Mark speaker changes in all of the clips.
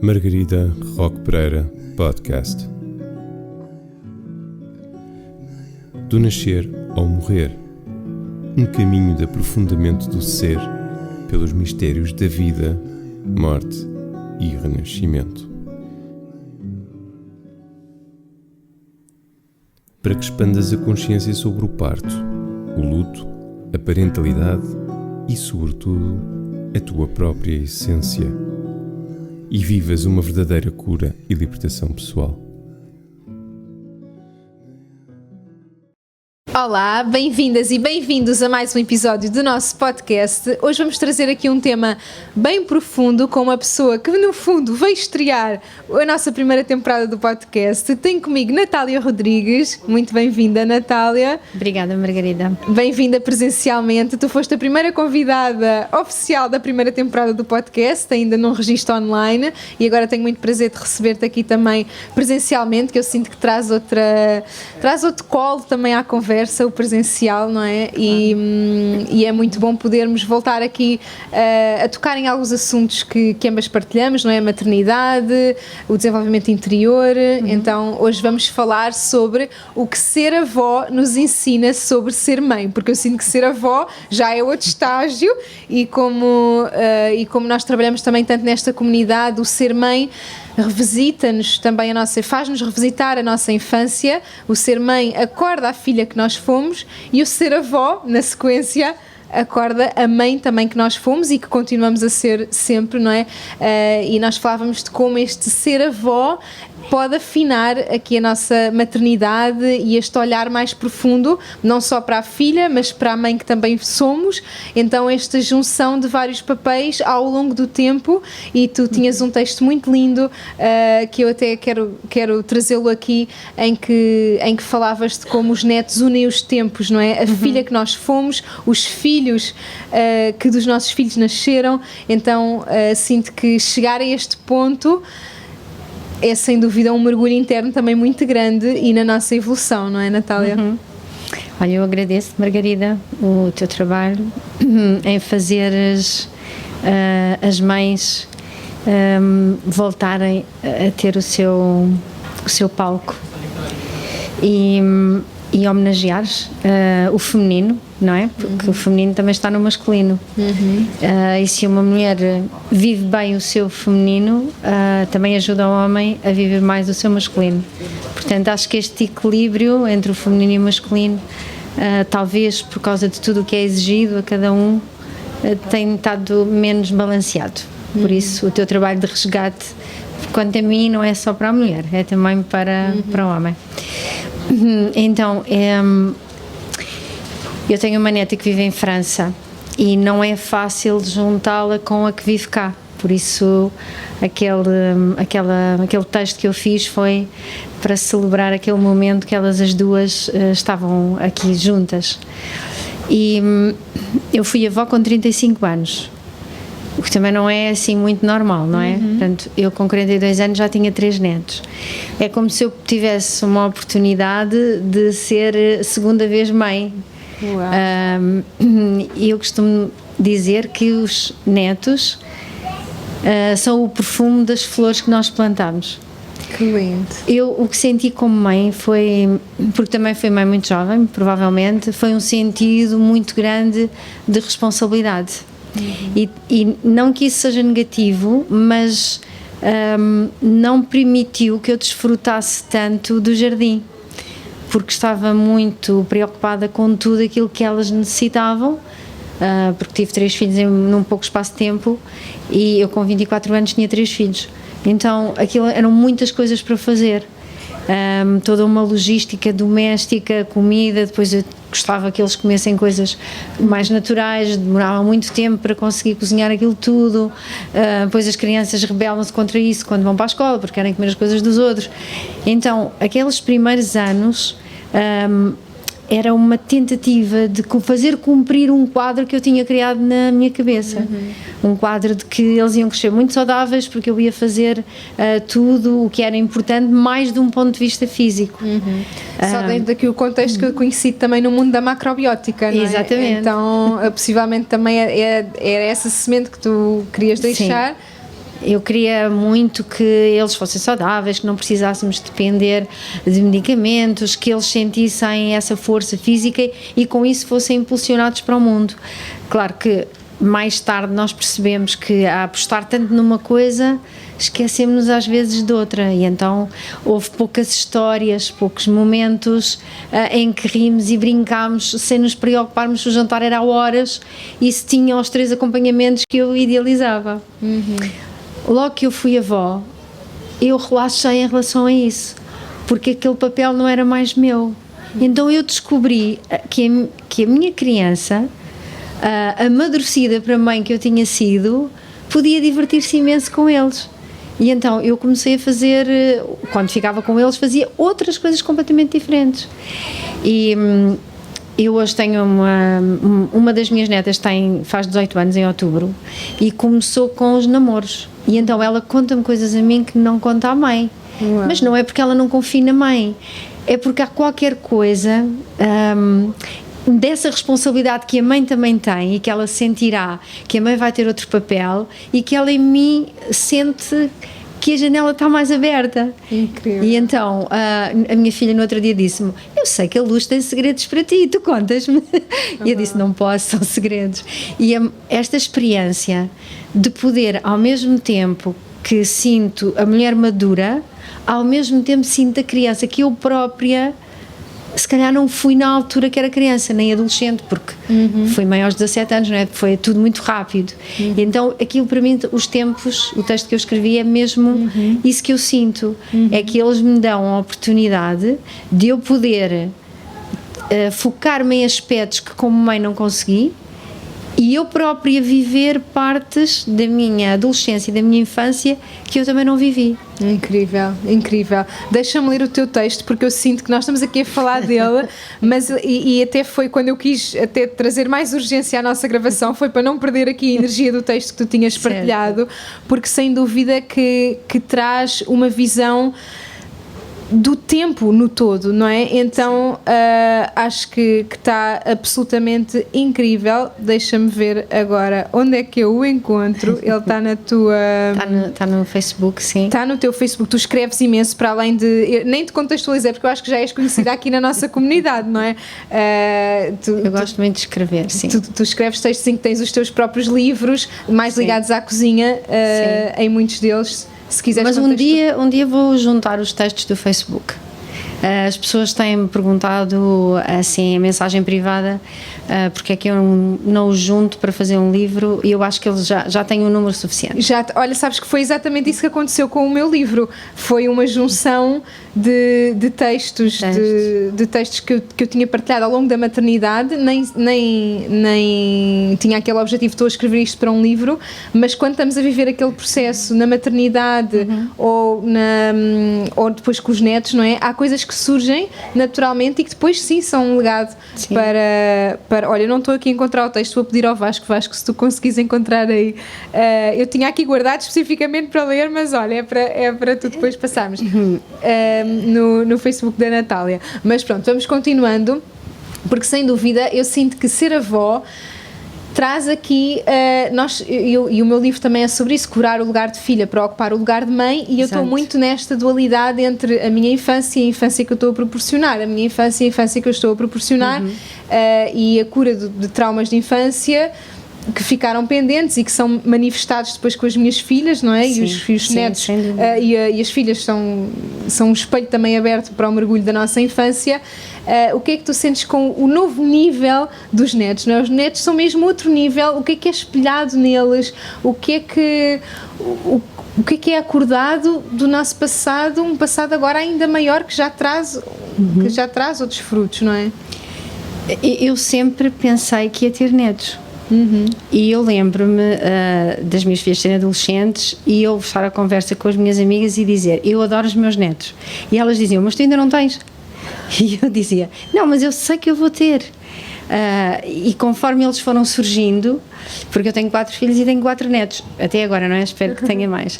Speaker 1: Margarida Roque Pereira Podcast. Do nascer ao morrer, um caminho de aprofundamento do ser pelos mistérios da vida, morte e renascimento. Para que expandas a consciência sobre o parto, o luto, a parentalidade e, sobretudo, a tua própria essência, e vivas uma verdadeira cura e libertação pessoal.
Speaker 2: Olá, bem-vindas e bem-vindos a mais um episódio do nosso podcast. Hoje vamos trazer aqui um tema bem profundo com uma pessoa que, no fundo, veio estrear a nossa primeira temporada do podcast. Tenho comigo Natália Rodrigues. Muito bem-vinda, Natália.
Speaker 3: Obrigada, Margarida.
Speaker 2: Bem-vinda presencialmente. Tu foste a primeira convidada oficial da primeira temporada do podcast, ainda num registro online, e agora tenho muito prazer de receber-te aqui também presencialmente, que eu sinto que traz outro colo também à conversa, o presencial, não é? E é muito bom podermos voltar aqui a tocar em alguns assuntos que ambas partilhamos, não é? A maternidade, o desenvolvimento interior. Então hoje vamos falar sobre o que ser avó nos ensina sobre ser mãe, porque eu sinto que ser avó já é outro estágio, e como nós trabalhamos também tanto nesta comunidade, o ser mãe revisita-nos também faz-nos revisitar a nossa infância. O ser mãe acorda a filha que nós fomos, e o ser avó, na sequência, acorda a mãe também que nós fomos e que continuamos a ser sempre, não é? E nós falávamos de como este ser avó pode afinar aqui a nossa maternidade e este olhar mais profundo, não só para a filha, mas para a mãe que também somos. Então esta junção de vários papéis ao longo do tempo, e tu tinhas um texto muito lindo que eu até quero trazê-lo aqui, em que falavas de como os netos unem os tempos, não é? A filha que nós fomos, os filhos que dos nossos filhos nasceram. Então sinto que chegar a este ponto é sem dúvida um mergulho interno também muito grande e na nossa evolução, não é, Natália?
Speaker 3: Olha, eu agradeço, Margarida, o teu trabalho em fazer as mães voltarem a ter o seu palco e homenageares o feminino, não é? Porque o feminino também está no masculino. E se uma mulher vive bem o seu feminino, também ajuda o homem a viver mais o seu masculino. Portanto, acho que este equilíbrio entre o feminino e o masculino, talvez por causa de tudo o que é exigido a cada um, tem estado menos balanceado. Por isso, o teu trabalho de resgate, quanto a mim, não é só para a mulher, é também para o homem. Então, eu tenho uma neta que vive em França e não é fácil juntá-la com a que vive cá. Por isso, aquele texto que eu fiz foi para celebrar aquele momento que elas as duas estavam aqui juntas. E eu fui avó com 35 anos. O que também não é assim muito normal, não é? Portanto, eu com 42 anos já tinha 3 netos. É como se eu tivesse uma oportunidade de ser segunda vez mãe. E eu costumo dizer que os netos são o perfume das flores que nós plantamos.
Speaker 2: Que lindo. Eu
Speaker 3: o que senti como mãe foi, porque também fui mãe muito jovem, provavelmente, foi um sentido muito grande de responsabilidade. E não que isso seja negativo, mas não permitiu que eu desfrutasse tanto do jardim, porque estava muito preocupada com tudo aquilo que elas necessitavam, porque tive 3 filhos num pouco espaço de tempo, e eu com 24 anos tinha 3 filhos, então aquilo eram muitas coisas para fazer. Toda uma logística doméstica, comida. Depois eu gostava que eles comessem coisas mais naturais, demorava muito tempo para conseguir cozinhar aquilo tudo. Depois as crianças rebelam-se contra isso quando vão para a escola, porque querem comer as coisas dos outros. Então, aqueles primeiros anos era uma tentativa de fazer cumprir um quadro que eu tinha criado na minha cabeça. Um quadro de que eles iam crescer muito saudáveis, porque eu ia fazer tudo o que era importante, mais de um ponto de vista físico.
Speaker 2: Só dentro daqui o contexto que eu conheci também no mundo da macrobiótica, não é?
Speaker 3: Exatamente.
Speaker 2: Então, possivelmente também era essa semente que tu querias deixar.
Speaker 3: Eu queria muito que eles fossem saudáveis, que não precisássemos depender de medicamentos, que eles sentissem essa força física e com isso fossem impulsionados para o mundo. Claro que mais tarde nós percebemos que a apostar tanto numa coisa, esquecemos-nos às vezes de outra, e então houve poucas histórias, poucos momentos em que rimos e brincámos sem nos preocuparmos se o jantar era a horas e se tinha os 3 acompanhamentos que eu idealizava. Logo que eu fui avó, eu relaxei em relação a isso, porque aquele papel não era mais meu. Então eu descobri que a minha criança, amadurecida para a mãe que eu tinha sido, podia divertir-se imenso com eles. E então eu comecei a fazer, quando ficava com eles, fazia outras coisas completamente diferentes. E eu hoje tenho uma das minhas netas faz 18 anos em outubro e começou com os namoros. E então ela conta-me coisas a mim que não conta à mãe. Uau. Mas não é porque ela não confia na mãe, é porque há qualquer coisa dessa responsabilidade que a mãe também tem e que ela sentirá que a mãe vai ter outro papel e que ela em mim sente que a janela está mais aberta.
Speaker 2: Incrível.
Speaker 3: E então a minha filha no outro dia disse-me: eu sei que a Luz tem segredos para ti, tu contas-me. E eu disse: não posso, são segredos. E esta experiência de poder, ao mesmo tempo que sinto a mulher madura, ao mesmo tempo sinto a criança que eu própria se calhar não fui na altura que era criança, nem adolescente, porque fui mãe aos 17 anos, não é? Foi tudo muito rápido. Então, aquilo para mim, os tempos, o texto que eu escrevi é mesmo isso que eu sinto, é que eles me dão a oportunidade de eu poder focar-me em aspectos que como mãe não consegui, e eu própria viver partes da minha adolescência e da minha infância que eu também não vivi.
Speaker 2: Incrível, incrível. Deixa-me ler o teu texto, porque eu sinto que nós estamos aqui a falar dele, mas e até foi quando eu quis até trazer mais urgência à nossa gravação, foi para não perder aqui a energia do texto que tu tinhas partilhado, porque sem dúvida que traz uma visão do tempo no todo, não é? Então acho que está absolutamente incrível. Deixa-me ver agora onde é que eu o encontro. Ele está na tua...
Speaker 3: Está no Facebook, sim.
Speaker 2: Está no teu Facebook. Tu escreves imenso, para além de... Eu nem te contextualizei, porque eu acho que já és conhecida aqui na nossa comunidade, não é?
Speaker 3: Eu gosto muito de escrever, sim.
Speaker 2: Tu escreves textos em que tens os teus próprios livros, mais ligados à cozinha, em muitos deles. Se quiseres.
Speaker 3: Mas um dia vou juntar os textos do Facebook. As pessoas têm-me perguntado assim, em mensagem privada, porque é que eu não os junto para fazer um livro, e eu acho que eles já têm um número suficiente.
Speaker 2: Olha, sabes que foi exatamente isso que aconteceu com o meu livro. Foi uma junção de textos, de textos que eu tinha partilhado ao longo da maternidade. Nem tinha aquele objetivo de estou a escrever isto para um livro, mas quando estamos a viver aquele processo na maternidade ou depois com os netos, não é? Há coisas que surgem naturalmente e que depois sim são um legado para... Olha, eu não estou aqui a encontrar o texto, vou pedir ao Vasco, se tu conseguires encontrar aí. Eu tinha aqui guardado especificamente para ler, mas olha, é para tu depois passarmos no Facebook da Natália. Mas pronto, vamos continuando, porque sem dúvida eu sinto que ser avó traz aqui, e o meu livro também é sobre isso, curar o lugar de filha para ocupar o lugar de mãe, e eu estou muito nesta dualidade entre a minha infância e a infância que eu estou a proporcionar, a minha infância e a infância que eu estou a proporcionar, e a cura de traumas de infância que ficaram pendentes e que são manifestados depois com as minhas filhas, não é? Sim, e os netos, e as filhas são um espelho também aberto para o mergulho da nossa infância. O que é que tu sentes com o novo nível dos netos, não é? Os netos são mesmo outro nível. O que é espelhado neles? O que é acordado do nosso passado, um passado agora ainda maior que já traz outros frutos, não é?
Speaker 3: Eu sempre pensei que ia ter netos. E eu lembro-me das minhas filhas serem adolescentes e eu estar a conversa com as minhas amigas e dizer: eu adoro os meus netos, e elas diziam: mas tu ainda não tens? E eu dizia: não, mas eu sei que eu vou ter. E conforme eles foram surgindo, porque eu tenho 4 filhos e tenho 4 netos até agora, não é? Espero que tenha mais.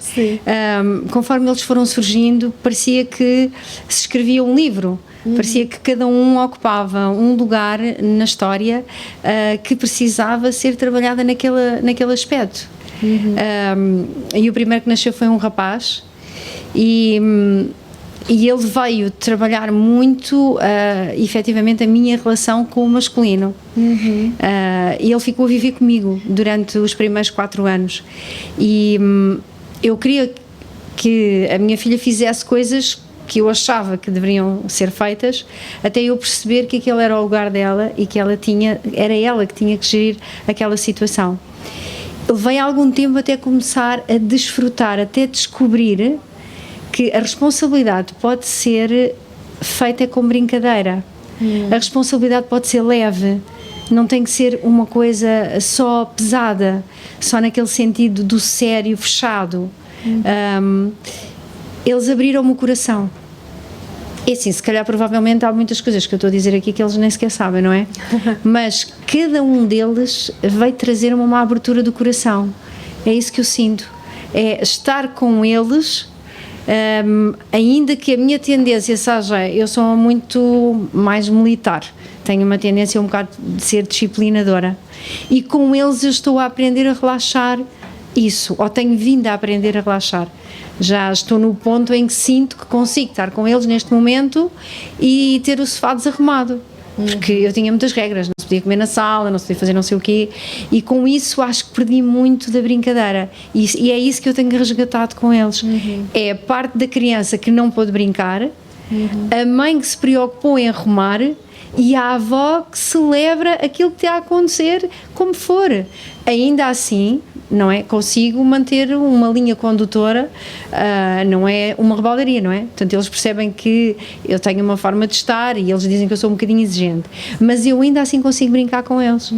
Speaker 3: Conforme eles foram surgindo, parecia que se escrevia um livro. Parecia que cada um ocupava um lugar na história que precisava ser trabalhada naquele aspecto. E o primeiro que nasceu foi um rapaz, e ele veio trabalhar muito, efetivamente, a minha relação com o masculino. E ele ficou a viver comigo durante os primeiros 4 anos. E eu queria que a minha filha fizesse coisas que eu achava que deveriam ser feitas, até eu perceber que aquele era o lugar dela e que era ela que tinha que gerir aquela situação. Levei algum tempo até começar a desfrutar, até descobrir que a responsabilidade pode ser feita com brincadeira. A responsabilidade pode ser leve, não tem que ser uma coisa só pesada, só naquele sentido do sério, fechado. Eles abriram-me o coração. E assim, se calhar provavelmente há muitas coisas que eu estou a dizer aqui que eles nem sequer sabem, não é? Mas cada um deles veio trazer-me uma abertura do coração. É isso que eu sinto. É estar com eles. Ainda que a minha tendência seja, eu sou muito mais militar, tenho uma tendência um bocado de ser disciplinadora, e com eles eu estou a aprender a relaxar isso, ou tenho vindo a aprender a relaxar. Já estou no ponto em que sinto que consigo estar com eles neste momento e ter o sofá desarrumado, porque eu tinha muitas regras, não se podia comer na sala, não se podia fazer não sei o quê, e com isso acho que perdi muito da brincadeira, e é isso que eu tenho resgatado com eles. É a parte da criança que não pôde brincar, a mãe que se preocupou em arrumar, e a avó que celebra aquilo que está a acontecer como for. Ainda assim, não é? Consigo manter uma linha condutora, não é uma rebaldaria, não é? Portanto, eles percebem que eu tenho uma forma de estar e eles dizem que eu sou um bocadinho exigente, mas eu ainda assim consigo brincar com eles.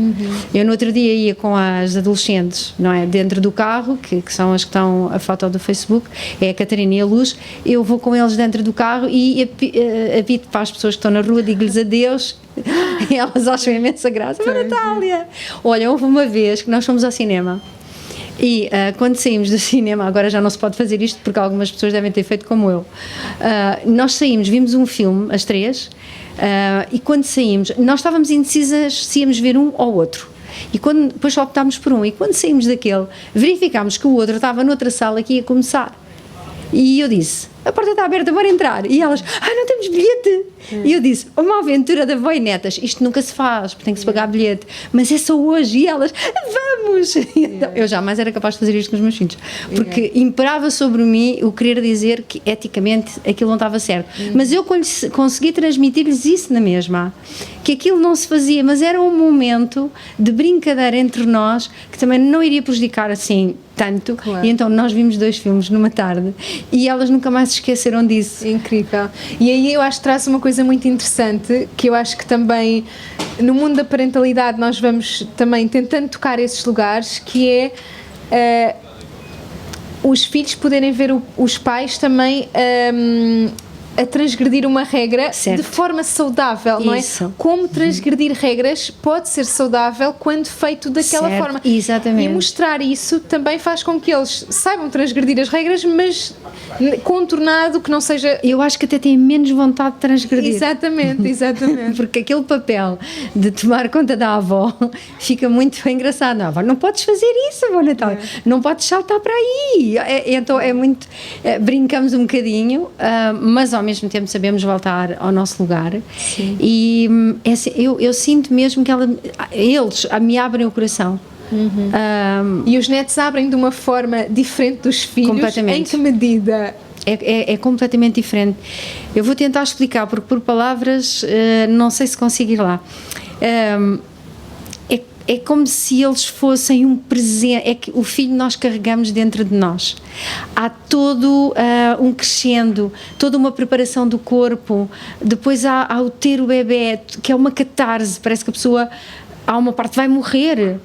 Speaker 3: Eu no outro dia ia com as adolescentes, não é? Dentro do carro, que são as que estão a foto do Facebook, é a Catarina e a Luz, eu vou com eles dentro do carro e apito para as pessoas que estão na rua, digo-lhes adeus, e elas acham imensa graça. Mas Natália, olha, houve uma vez que nós fomos ao cinema. E quando saímos do cinema, agora já não se pode fazer isto porque algumas pessoas devem ter feito como eu, nós saímos, vimos um filme, as três, e quando saímos, nós estávamos indecisas se íamos ver um ou outro, e depois só optámos por um, e quando saímos daquele, verificámos que o outro estava noutra sala que ia começar, e eu disse, a porta está aberta, bora entrar, e elas, não temos bilhete, e eu disse, uma aventura da avó e netas, isto nunca se faz, porque tem que se pagar bilhete, mas é só hoje, e elas, vamos, então, eu jamais era capaz de fazer isto com os meus filhos, porque imperava sobre mim o querer dizer que eticamente aquilo não estava certo, mas eu consegui transmitir-lhes isso na mesma, que aquilo não se fazia, mas era um momento de brincadeira entre nós, que também não iria prejudicar assim tanto, claro. E então nós vimos 2 filmes numa tarde, e elas nunca mais se esqueceram disso.
Speaker 2: Incrível. E aí eu acho que traz uma coisa muito interessante, que eu acho que também no mundo da parentalidade nós vamos também tentando tocar esses lugares, que é os filhos poderem ver os pais também a transgredir uma regra, certo, de forma saudável, não é? Como transgredir regras pode ser saudável quando feito daquela, certo, forma.
Speaker 3: Exatamente.
Speaker 2: E mostrar isso também faz com que eles saibam transgredir as regras, mas contornado, que não seja...
Speaker 3: Eu acho que até têm menos vontade de transgredir.
Speaker 2: Exatamente, exatamente.
Speaker 3: Porque aquele papel de tomar conta da avó fica muito engraçado. Não, avó, não podes fazer isso, avó Natália. Não podes saltar para aí. Então é muito... brincamos um bocadinho, mas ao mesmo tempo sabemos voltar ao nosso lugar. Sim. E eu sinto mesmo que eles me abrem o coração.
Speaker 2: E os netos abrem de uma forma diferente dos filhos? Completamente. Em que medida?
Speaker 3: É completamente diferente. Eu vou tentar explicar, porque por palavras não sei se consigo ir lá. É como se eles fossem um presente, é que o filho nós carregamos dentro de nós. Há todo um crescendo, toda uma preparação do corpo, depois há o ter o bebê, que é uma catarse, parece que a pessoa... há uma parte que vai morrer.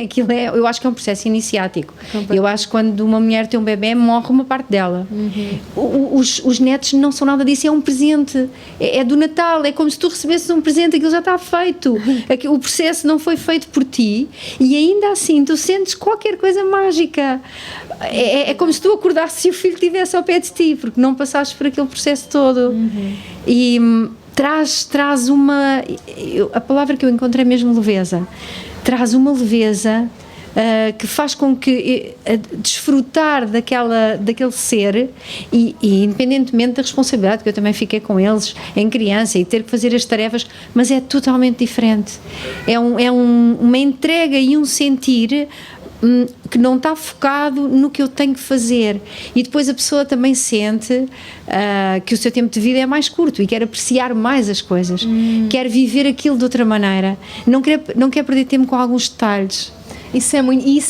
Speaker 3: Aquilo eu acho que é um processo iniciático. Eu acho que quando uma mulher tem um bebê, morre uma parte dela. Os netos não são nada disso, é um presente, é do Natal, é como se tu recebesses um presente, aquilo já está feito, o processo não foi feito por ti, e ainda assim tu sentes qualquer coisa mágica. É como se tu acordasses e o filho estivesse ao pé de ti, porque não passaste por aquele processo todo. E traz uma... a palavra que eu encontrei é mesmo leveza. Traz uma leveza que faz com que desfrutar daquele ser e independentemente da responsabilidade, que eu também fiquei com eles em criança e ter que fazer as tarefas, mas é totalmente diferente. É uma entrega e um sentir que não está focado no que eu tenho que fazer, e depois a pessoa também sente que o seu tempo de vida é mais curto e quer apreciar mais as coisas, quer viver aquilo de outra maneira, não quer perder tempo com alguns detalhes.
Speaker 2: Isso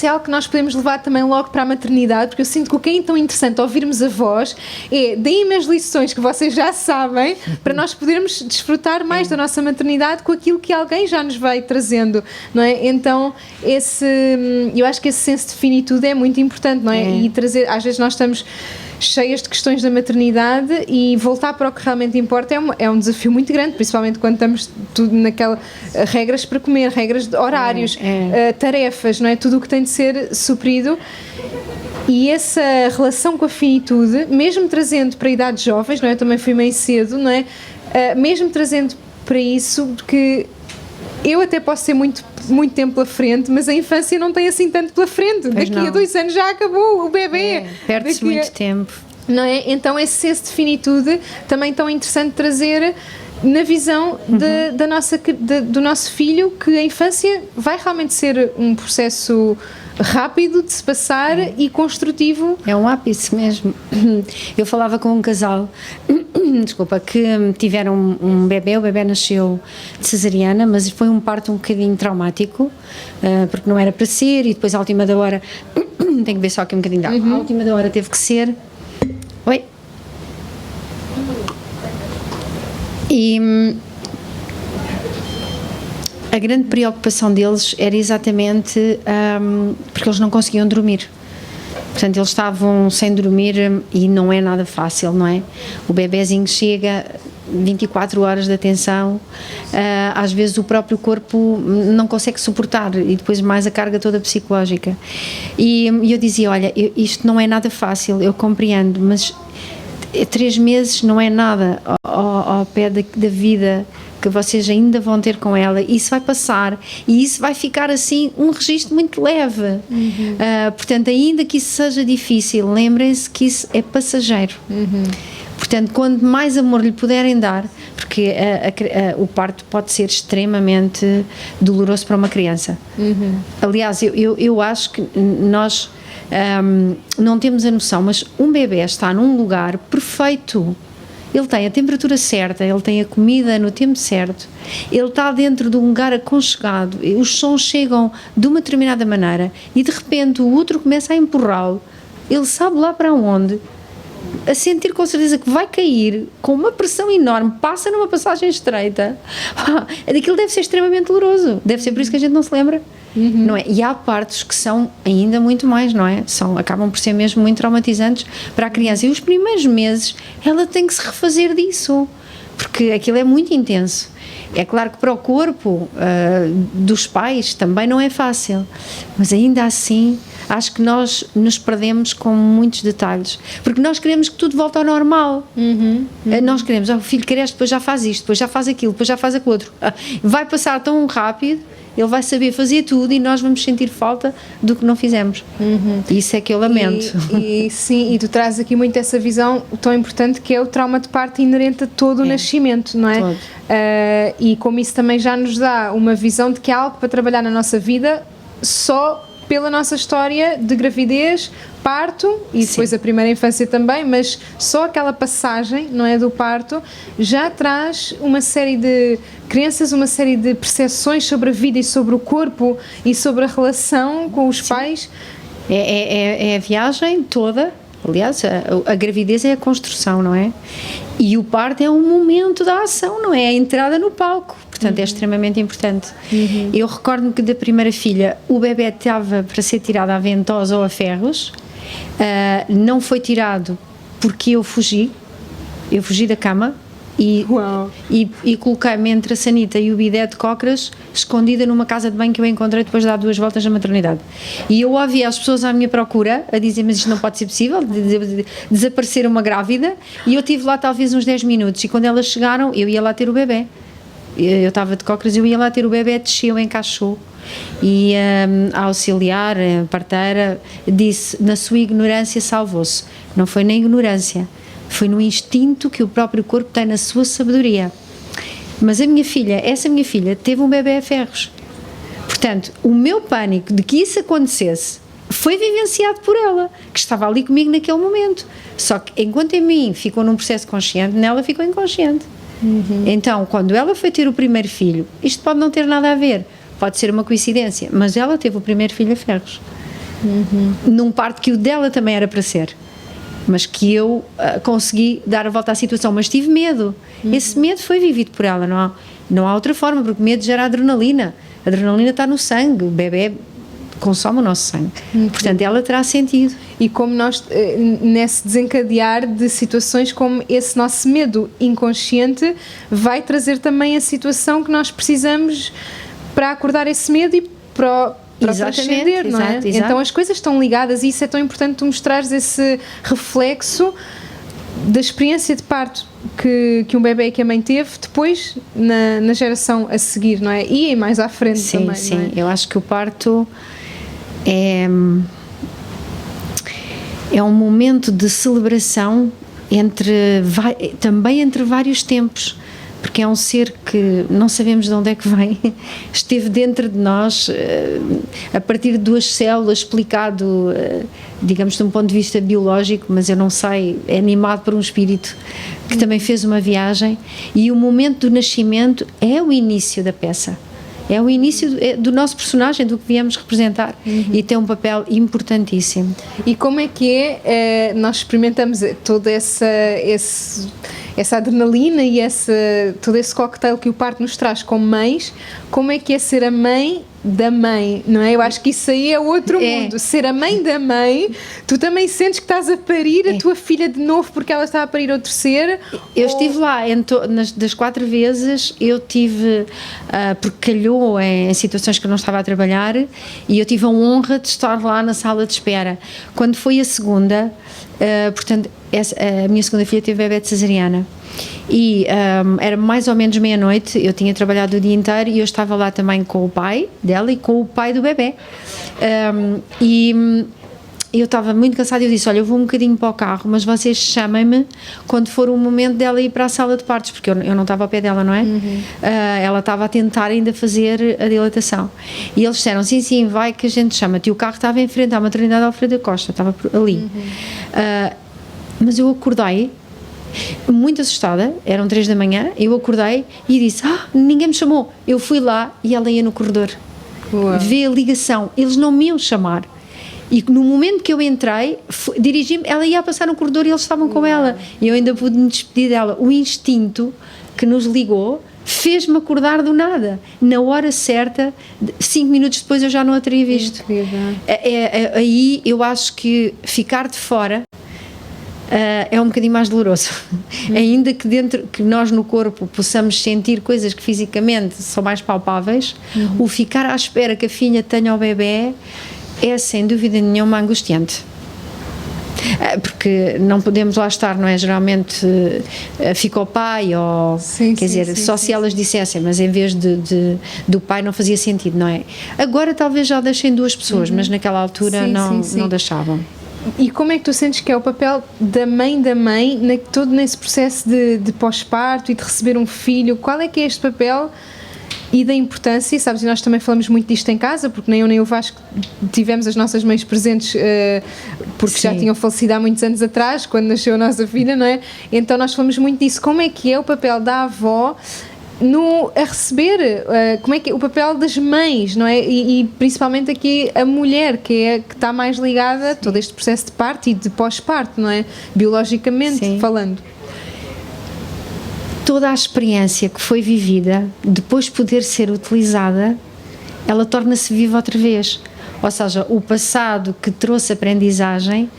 Speaker 2: é algo que nós podemos levar também logo para a maternidade, porque eu sinto que o que é tão interessante ouvirmos a voz é deem-me as lições que vocês já sabem para nós podermos desfrutar mais da nossa maternidade com aquilo que alguém já nos vai trazendo, não é? Então eu acho que esse senso de finitude é muito importante, não é? E trazer, às vezes nós estamos cheias de questões da maternidade e voltar para o que realmente importa é um desafio muito grande, principalmente quando estamos tudo naquela regras para comer, regras de horários, tarefas, não é? Tudo o que tem de ser suprido. E essa relação com a finitude, mesmo trazendo para idades jovens, não é? Eu também fui meio cedo, não é? Mesmo trazendo para isso, porque eu até posso ter muito tempo pela frente, mas a infância não tem assim tanto pela frente. Daqui a 2 anos já acabou o bebê.
Speaker 3: Perde-se muito tempo.
Speaker 2: Não é? Então esse senso de finitude também tão interessante trazer na visão do nosso filho, que a infância vai realmente ser um processo rápido de se passar e construtivo.
Speaker 3: É um ápice mesmo. Eu falava com um casal, desculpa, que tiveram um bebê, o bebê nasceu de cesariana, mas foi um parto um bocadinho traumático, porque não era para ser, e depois à última da hora, tenho que ver só aqui um bocadinho de água, à última da hora teve que ser. Oi? E a grande preocupação deles era exatamente porque eles não conseguiam dormir. Portanto, eles estavam sem dormir e não é nada fácil, não é? O bebezinho chega 24 horas de atenção, às vezes o próprio corpo não consegue suportar, e depois mais a carga toda psicológica. E eu dizia, olha, isto não é nada fácil, eu compreendo, mas 3 meses não é nada ao pé da vida que vocês ainda vão ter com ela. Isso vai passar e isso vai ficar assim um registro muito leve. Portanto, ainda que isso seja difícil, lembrem-se que isso é passageiro. Portanto, quanto mais amor lhe puderem dar, porque o parto pode ser extremamente doloroso para uma criança. Aliás, eu acho que nós não temos a noção, mas um bebê está num lugar perfeito. Ele tem a temperatura certa, ele tem a comida no tempo certo, ele está dentro de um lugar aconchegado, os sons chegam de uma determinada maneira e de repente o outro começa a empurrá-lo, ele sabe lá para onde, a sentir com certeza que vai cair com uma pressão enorme, passa numa passagem estreita. Aquilo deve ser extremamente doloroso, deve ser por isso que a gente não se lembra. Não é? E há partos que são ainda muito mais, não é? Acabam por ser mesmo muito traumatizantes para a criança, e os primeiros meses ela tem que se refazer disso, porque aquilo é muito intenso. É claro que para o corpo dos pais também não é fácil, mas ainda assim acho que nós nos perdemos com muitos detalhes, porque nós queremos que tudo volte ao normal. Nós queremos, o filho cresce, depois já faz isto, depois já faz aquilo, depois já faz aquilo outro. Vai passar tão rápido, ele vai saber fazer tudo e nós vamos sentir falta do que não fizemos. Isso é que eu lamento.
Speaker 2: Sim, e tu trazes aqui muito essa visão tão importante, que é o trauma de parto inerente a todo o nascimento, não é? E como isso também já nos dá uma visão de que há algo para trabalhar na nossa vida só pela nossa história de gravidez, parto e depois a primeira infância também, mas só aquela passagem, não é, do parto já traz uma série de crenças, uma série de percepções sobre a vida e sobre o corpo e sobre a relação com os pais.
Speaker 3: É a viagem toda. Aliás, a gravidez é a construção, não é? E o parto é um momento da ação, não é? A entrada no palco. Portanto, é extremamente importante. Eu recordo-me que da primeira filha o bebê estava para ser tirado à ventosa ou a ferros. Não foi tirado porque eu fugi da cama e coloquei-me entre a sanita e o bidé de cócoras, escondida numa casa de banho que eu encontrei depois de dar 2 voltas na maternidade. E eu ouvia as pessoas à minha procura a dizer, mas isto não pode ser possível, de desaparecer uma grávida, e eu estive lá talvez uns 10 minutos, e quando elas chegaram eu ia lá ter o bebê. Eu estava de cócoras, eu ia lá ter o bebê, desceu, encaixou. E a auxiliar, a parteira, disse: na sua ignorância salvou-se. Não foi na ignorância, foi no instinto que o próprio corpo tem, na sua sabedoria. Mas essa minha filha teve um bebê a ferros. Portanto, o meu pânico de que isso acontecesse foi vivenciado por ela, que estava ali comigo naquele momento. Só que enquanto em mim ficou num processo consciente, nela ficou inconsciente. Então, quando ela foi ter o primeiro filho, isto pode não ter nada a ver, pode ser uma coincidência, mas ela teve o primeiro filho a ferros. Num parto que o dela também era para ser, mas que eu consegui dar a volta à situação, mas tive medo. Esse medo foi vivido por ela, não há outra forma, porque medo gera adrenalina. A adrenalina está no sangue, o bebê consome o nosso sangue. Portanto, ela terá sentido.
Speaker 2: E como nós, nesse desencadear de situações como esse nosso medo inconsciente, vai trazer também a situação que nós precisamos para acordar esse medo e para atender, não é?
Speaker 3: Exato.
Speaker 2: Então as coisas estão ligadas e isso é tão importante tu mostrares esse reflexo da experiência de parto que um bebê e que a mãe teve depois na geração a seguir, não é? E mais à frente também,
Speaker 3: Sim,
Speaker 2: não é?
Speaker 3: Eu acho que o parto é um momento de celebração também entre vários tempos, porque é um ser que não sabemos de onde é que vem, esteve dentro de nós a partir de 2 células, explicado, digamos, de um ponto de vista biológico, mas eu não sei, é animado por um espírito que também fez uma viagem, e o momento do nascimento é o início da peça. É o início do nosso personagem, do que viemos representar, e tem um papel importantíssimo.
Speaker 2: E como é que nós experimentamos toda essa adrenalina e todo esse cocktail que o parto nos traz como mães, como é que é ser a mãe da mãe, não é? Eu acho que isso aí é outro mundo. Ser a mãe da mãe, tu também sentes que estás a parir a tua filha de novo porque ela está a parir o terceiro?
Speaker 3: Eu estive lá, das 4 vezes, eu tive, porque calhou em situações que eu não estava a trabalhar, e eu tive a honra de estar lá na sala de espera. Quando foi a segunda, portanto, a minha segunda filha teve bebé de cesariana, e era mais ou menos meia-noite, eu tinha trabalhado o dia inteiro e eu estava lá também com o pai dela e com o pai do bebé, e eu estava muito cansada e eu disse: olha, eu vou um bocadinho para o carro, mas vocês chamem-me quando for o momento dela ir para a sala de partos, porque eu não estava ao pé dela, não é? Ela estava a tentar ainda fazer a dilatação, e eles disseram: sim, vai que a gente chama-te. E o carro estava em frente à maternidade Alfredo da Costa, estava ali. Mas eu acordei muito assustada, eram 3 da manhã, eu acordei e disse: ninguém me chamou. Eu fui lá e ela ia no corredor.
Speaker 2: Uau.
Speaker 3: Vê a ligação, eles não me iam chamar. E no momento que eu entrei, dirigi-me, ela ia passar no corredor e eles estavam com ela. E eu ainda pude me despedir dela. O instinto que nos ligou fez-me acordar do nada. Na hora certa, 5 minutos depois eu já não a teria visto.
Speaker 2: Incrível.
Speaker 3: Aí eu acho que ficar de fora é um bocadinho mais doloroso. Ainda que nós no corpo possamos sentir coisas que fisicamente são mais palpáveis, o ficar à espera que a filha tenha o bebê é sem dúvida nenhuma angustiante, porque não podemos lá estar, não é? Geralmente fica o pai, ou quer dizer, só se elas dissessem, mas em vez do pai não fazia sentido, não é? Agora talvez já deixem 2 pessoas, mas naquela altura não deixavam.
Speaker 2: E como é que tu sentes que é o papel da mãe todo nesse processo de pós-parto e de receber um filho? Qual é que é este papel e da importância? Sabes, e nós também falamos muito disto em casa, porque nem eu nem o Vasco tivemos as nossas mães presentes, porque já tinham falecido há muitos anos atrás, quando nasceu a nossa filha, não é? Então nós falamos muito disso. Como é que é o papel da avó a receber, como é que é o papel das mães, não é? E principalmente aqui a mulher, que está mais ligada a todo este processo de parto e de pós-parto, não é? Biologicamente falando.
Speaker 3: Toda a experiência que foi vivida, depois de poder ser utilizada, ela torna-se viva outra vez. Ou seja, o passado que trouxe aprendizagem,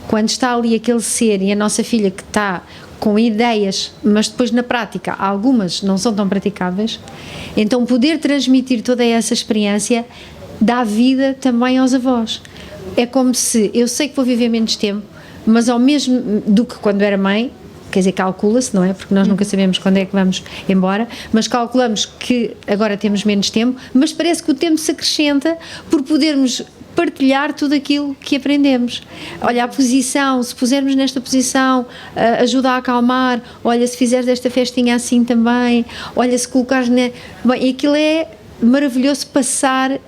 Speaker 3: quando está ali aquele ser e a nossa filha que está com ideias, mas depois na prática algumas não são tão praticáveis, então poder transmitir toda essa experiência dá vida também aos avós. É como se eu sei que vou viver menos tempo, mas ao mesmo do que quando era mãe, quer dizer, calcula-se, não é? Porque nós nunca sabemos quando é que vamos embora, mas calculamos que agora temos menos tempo, mas parece que o tempo se acrescenta por podermos partilhar tudo aquilo que aprendemos. Olha, a posição, se pusermos nesta posição, ajuda a acalmar. Olha, se fizeres esta festinha assim também. Olha, se colocares Bem, aquilo é maravilhoso, passar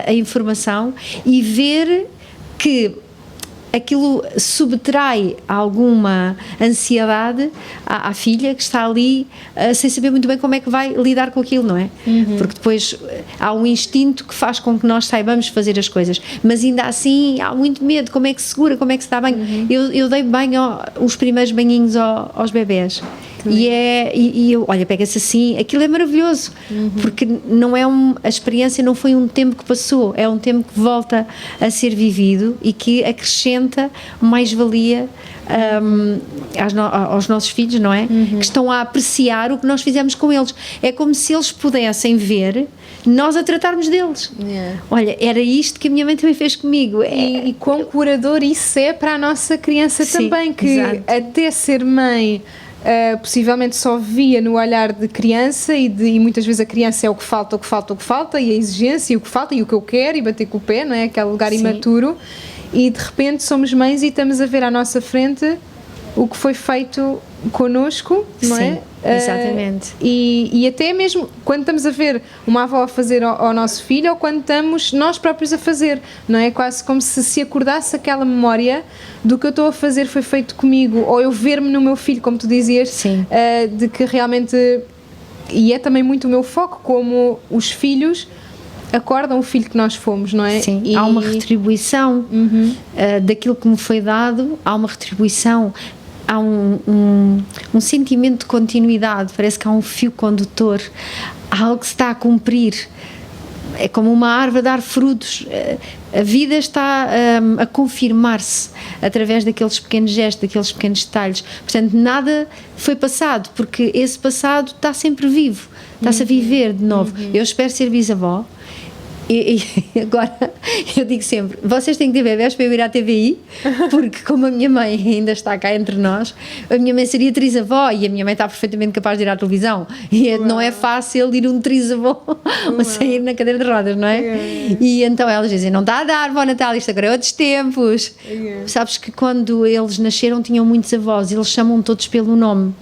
Speaker 3: a informação e ver que aquilo subtrai alguma ansiedade à filha que está ali sem saber muito bem como é que vai lidar com aquilo, não é? Porque depois há um instinto que faz com que nós saibamos fazer as coisas, mas ainda assim há muito medo, como é que se segura, como é que se dá banho. Eu dei banho, os primeiros banhinhos aos bebés. E eu, olha, pega-se assim, aquilo é maravilhoso, porque não é a experiência não foi um tempo que passou, é um tempo que volta a ser vivido e que acrescenta mais-valia aos nossos filhos, não é? Que estão a apreciar o que nós fizemos com eles. É como se eles pudessem ver nós a tratarmos deles. Olha, era isto que a minha mãe também fez comigo.
Speaker 2: E quão curador isso é para a nossa criança também, que
Speaker 3: exato.
Speaker 2: Até ser mãe possivelmente só via no olhar de criança e muitas vezes a criança é o que falta e a exigência e o que falta e o que eu quero e bater com o pé, não é? Aquele lugar imaturo, e de repente somos mães e estamos a ver à nossa frente o que foi feito connosco, não é?
Speaker 3: Exatamente.
Speaker 2: E até mesmo quando estamos a ver uma avó a fazer ao nosso filho ou quando estamos nós próprios a fazer, não é? Quase como se acordasse aquela memória do que eu estou a fazer foi feito comigo, ou eu ver-me no meu filho, como tu dizias, de que realmente, e é também muito o meu foco, como os filhos acordam o filho que nós fomos, não é?
Speaker 3: Sim, há uma retribuição daquilo que me foi dado, há uma retribuição, há um sentimento de continuidade, parece que há um fio condutor, há algo que se está a cumprir. É como uma árvore a dar frutos, a vida está a confirmar-se através daqueles pequenos gestos, daqueles pequenos detalhes. Portanto, nada foi passado, porque esse passado está sempre vivo, está-se a viver de novo. Eu espero ser bisavó. E agora eu digo sempre, vocês têm que ter bebés para eu ir à TVI, porque como a minha mãe ainda está cá entre nós, a minha mãe seria trisavó e a minha mãe está perfeitamente capaz de ir à televisão e não é fácil ir um trisavó a sair na cadeira de rodas, não é? E então elas dizem, não está a dar, vó Natália, isto agora é outros tempos. Sabes que quando eles nasceram tinham muitos avós, eles chamam todos pelo nome.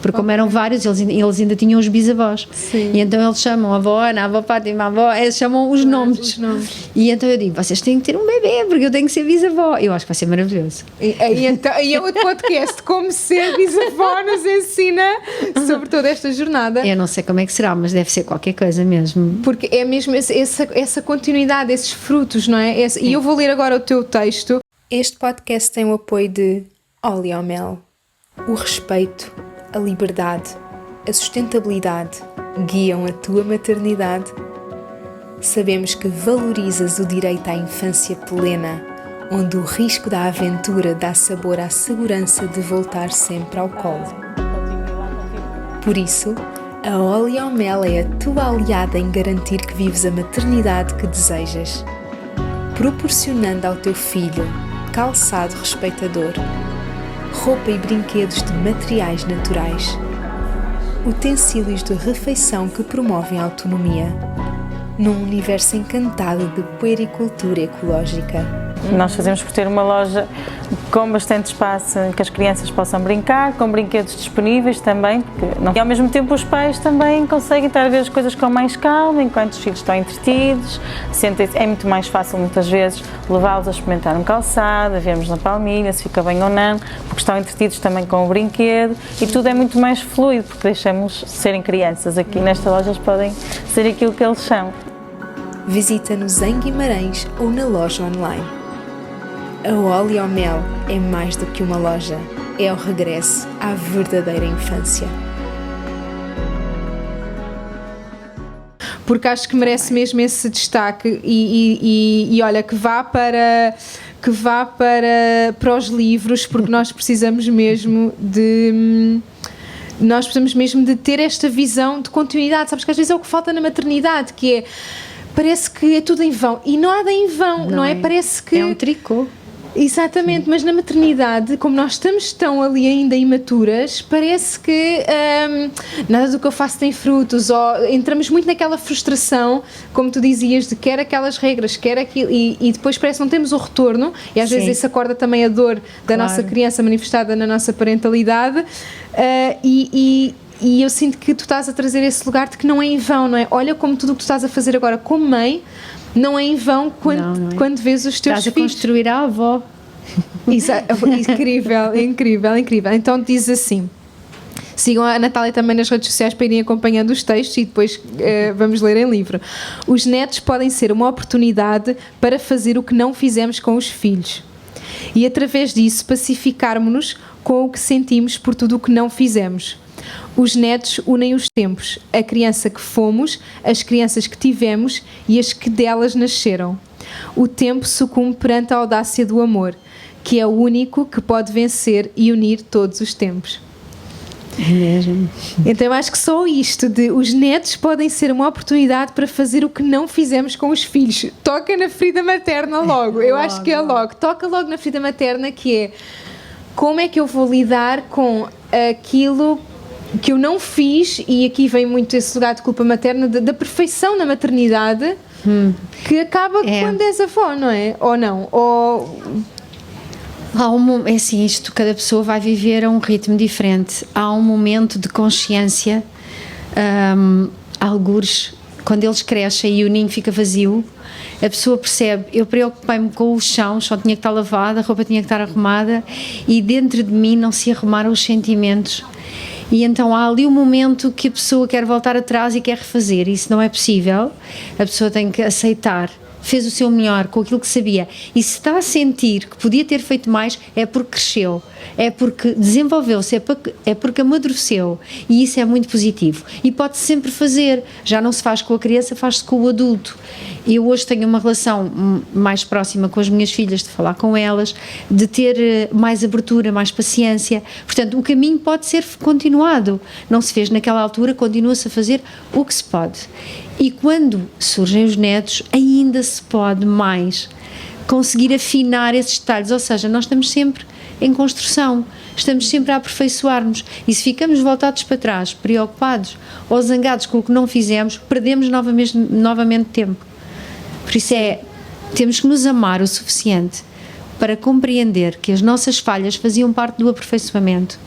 Speaker 3: Porque como eram vários, eles ainda tinham os bisavós. E então eles chamam a avó Ana, a avó Fátima, a avó, eles chamam os nomes. E então eu digo, vocês têm que ter um bebê, porque eu tenho que ser bisavó. Eu acho que vai ser maravilhoso.
Speaker 2: E é outro podcast, como ser bisavó, nos ensina sobre toda esta jornada.
Speaker 3: Eu não sei como é que será, mas deve ser qualquer coisa mesmo.
Speaker 2: Porque é mesmo essa continuidade, esses frutos, não é? E eu vou ler agora o teu texto. Este podcast tem o apoio de Oleomel. O respeito, a liberdade, a sustentabilidade guiam a tua maternidade. Sabemos que valorizas o direito à infância plena, onde o risco da aventura dá sabor à segurança de voltar sempre ao colo. Por isso, a Oleomel é a tua aliada em garantir que vives a maternidade que desejas, proporcionando ao teu filho calçado respeitador, roupa e brinquedos de materiais naturais, utensílios de refeição que promovem a autonomia, num universo encantado de puericultura ecológica.
Speaker 4: Nós fazemos por ter uma loja com bastante espaço em que as crianças possam brincar, com brinquedos disponíveis também, e ao mesmo tempo os pais também conseguem estar a ver as coisas com mais calma enquanto os filhos estão entretidos. É muito mais fácil muitas vezes levá-los a experimentar um calçado, a vermos na palmilha se fica bem ou não, porque estão entretidos também com o brinquedo e tudo é muito mais fluido, porque deixamos serem crianças. Aqui nesta loja eles podem ser aquilo que eles são.
Speaker 2: Visita-nos em Guimarães ou na loja online. A Oleomel é mais do que uma loja, é o regresso à verdadeira infância. Porque acho que merece mesmo esse destaque e olha, que vá para os livros, porque nós precisamos mesmo de ter esta visão de continuidade. Sabes que às vezes é o que falta na maternidade, que é, parece que é tudo em vão, e não há nada em vão, não é? Parece que
Speaker 3: é um tricô.
Speaker 2: Exatamente, mas na maternidade, como nós estamos tão ali ainda imaturas, parece que nada do que eu faço tem frutos, ou entramos muito naquela frustração, como tu dizias, de quer aquelas regras, quer aquilo, e depois parece que não temos o retorno, e às vezes isso acorda também a dor da nossa criança manifestada na nossa parentalidade, e eu sinto que tu estás a trazer esse lugar de que não é em vão, não é? Olha como tudo o que tu estás a fazer agora como mãe, não é em vão quando vês os teus
Speaker 3: filhos. Estás a construir a avó.
Speaker 2: Incrível, incrível, incrível. Então diz assim: sigam a Natália também nas redes sociais para irem acompanhando os textos e depois vamos ler em livro. Os netos podem ser uma oportunidade para fazer o que não fizemos com os filhos e através disso pacificarmos-nos com o que sentimos por tudo o que não fizemos. Os netos unem os tempos, a criança que fomos, as crianças que tivemos e as que delas nasceram. O tempo sucumbe perante a audácia do amor, que é o único que pode vencer e unir todos os tempos.
Speaker 3: É mesmo.
Speaker 2: Então eu acho que só isto de os netos podem ser uma oportunidade para fazer o que não fizemos com os filhos. Toca na ferida materna logo. Eu acho que é logo. Toca logo na ferida materna, que é como é que eu vou lidar com aquilo que eu não fiz, e aqui vem muito esse lugar de culpa materna, da perfeição na maternidade, que acaba quando és avó, não é? Ou não? Ou...
Speaker 3: É assim, isto, cada pessoa vai viver a um ritmo diferente. Há um momento de consciência, algures, quando eles crescem e o ninho fica vazio, a pessoa percebe, eu preocupei-me com o chão tinha que estar lavado, a roupa tinha que estar arrumada, e dentro de mim não se arrumaram os sentimentos. E então há ali um momento que a pessoa quer voltar atrás e quer refazer. Isso não é possível. A pessoa tem que aceitar. Fez o seu melhor com aquilo que sabia. E se está a sentir que podia ter feito mais, é porque cresceu, é porque desenvolveu-se, é porque amadureceu. E isso é muito positivo. E pode-se sempre fazer. Já não se faz com a criança, faz-se com o adulto. Eu hoje tenho uma relação mais próxima com as minhas filhas, de falar com elas, de ter mais abertura, mais paciência. Portanto, o caminho pode ser continuado. Não se fez naquela altura, continua-se a fazer o que se pode. E quando surgem os netos, ainda se pode mais conseguir afinar esses detalhes. Ou seja, nós estamos sempre em construção, estamos sempre a aperfeiçoar-nos. E se ficamos voltados para trás, preocupados ou zangados com o que não fizemos, perdemos novamente tempo. Por isso temos que nos amar o suficiente para compreender que as nossas falhas faziam parte do aperfeiçoamento.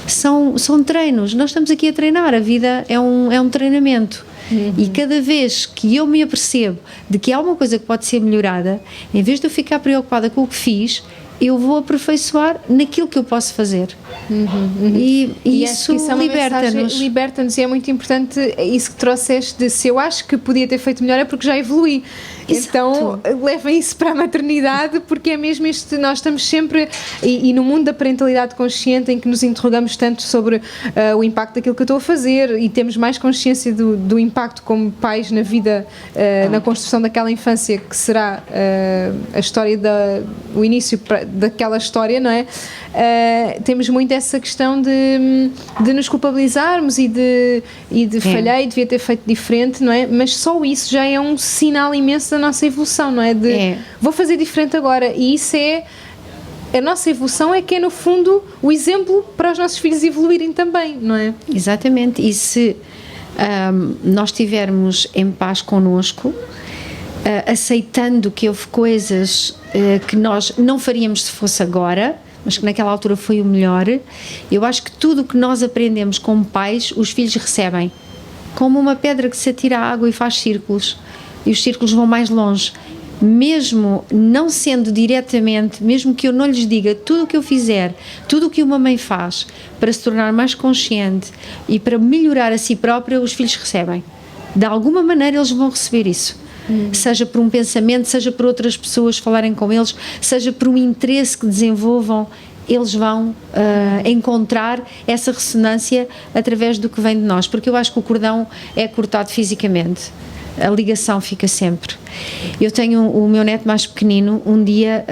Speaker 3: São treinos, nós estamos aqui a treinar, a vida é um treinamento. E cada vez que eu me apercebo de que há uma coisa que pode ser melhorada, em vez de eu ficar preocupada com o que fiz, eu vou aperfeiçoar naquilo que eu posso fazer. E isso liberta-nos.
Speaker 2: Liberta-nos, e é muito importante isso que trouxeste de se eu acho que podia ter feito melhor é porque já evolui. Exato. Então levem isso para a maternidade, porque é mesmo isto, nós estamos sempre, e no mundo da parentalidade consciente, em que nos interrogamos tanto sobre o impacto daquilo que eu estou a fazer, e temos mais consciência do impacto como pais na vida, na construção daquela infância que será a história, o início daquela história, não é? Temos muito essa questão de nos culpabilizarmos e de falhei, devia ter feito diferente, não é? Mas só isso já é um sinal imenso da nossa evolução, não é? Vou fazer diferente agora, e isso a nossa evolução é que é no fundo o exemplo para os nossos filhos evoluírem também, não é?
Speaker 3: Exatamente, e se nós estivermos em paz connosco, aceitando que houve coisas que nós não faríamos se fosse agora, mas que naquela altura foi o melhor, eu acho que tudo o que nós aprendemos como pais, os filhos recebem, como uma pedra que se atira à água e faz círculos, e os círculos vão mais longe. Mesmo não sendo diretamente, mesmo que eu não lhes diga tudo o que eu fizer, tudo o que uma mãe faz para se tornar mais consciente e para melhorar a si própria, os filhos recebem. De alguma maneira eles vão receber isso. Seja por um pensamento, seja por outras pessoas falarem com eles, seja por um interesse que desenvolvam, eles vão encontrar essa ressonância através do que vem de nós, porque eu acho que o cordão é cortado fisicamente, a ligação fica sempre. Eu tenho o meu neto mais pequenino, um dia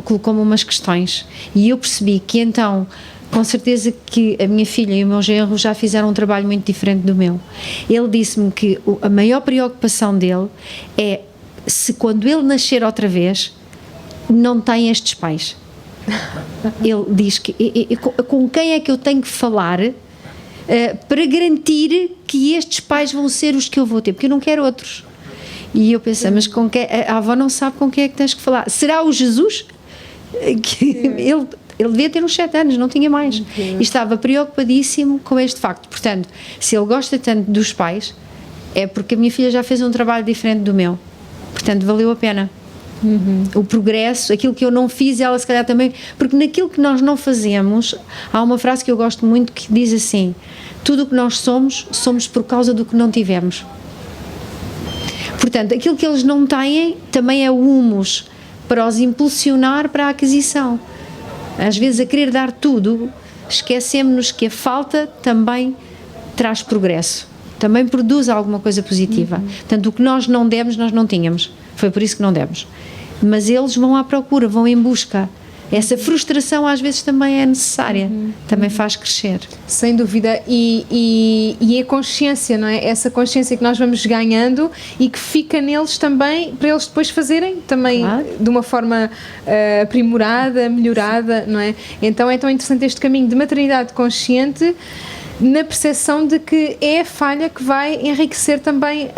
Speaker 3: colocou-me umas questões, e eu percebi que então, com certeza que a minha filha e o meu genro já fizeram um trabalho muito diferente do meu. Ele disse-me que a maior preocupação dele é se quando ele nascer outra vez, não tem estes pais. Ele diz que com quem é que eu tenho que falar para garantir que estes pais vão ser os que eu vou ter, porque eu não quero outros. E eu pensei, mas com quem, a avó não sabe com quem é que tens que falar. Será o Jesus? Que ele devia ter uns 7 anos, não tinha mais. E estava preocupadíssimo com este facto. Portanto, se ele gosta tanto dos pais, é porque a minha filha já fez um trabalho diferente do meu. Portanto, valeu a pena. O progresso, aquilo que eu não fiz, ela se calhar também, porque naquilo que nós não fazemos, há uma frase que eu gosto muito que diz assim: tudo o que nós somos, somos por causa do que não tivemos. Portanto, aquilo que eles não têm também é o humus para os impulsionar para a aquisição. Às vezes, a querer dar tudo, esquecemos-nos que a falta também traz progresso, também produz alguma coisa positiva. Portanto, o que nós não demos, nós não tínhamos. Foi por isso que não demos. Mas eles vão à procura, vão em busca. Essa frustração às vezes também é necessária, também faz crescer.
Speaker 2: Sem dúvida, e a consciência, não é? Essa consciência que nós vamos ganhando e que fica neles também, para eles depois fazerem também de uma forma aprimorada, melhorada, não é? Então é tão interessante este caminho de maternidade consciente, na percepção de que é a falha que vai enriquecer também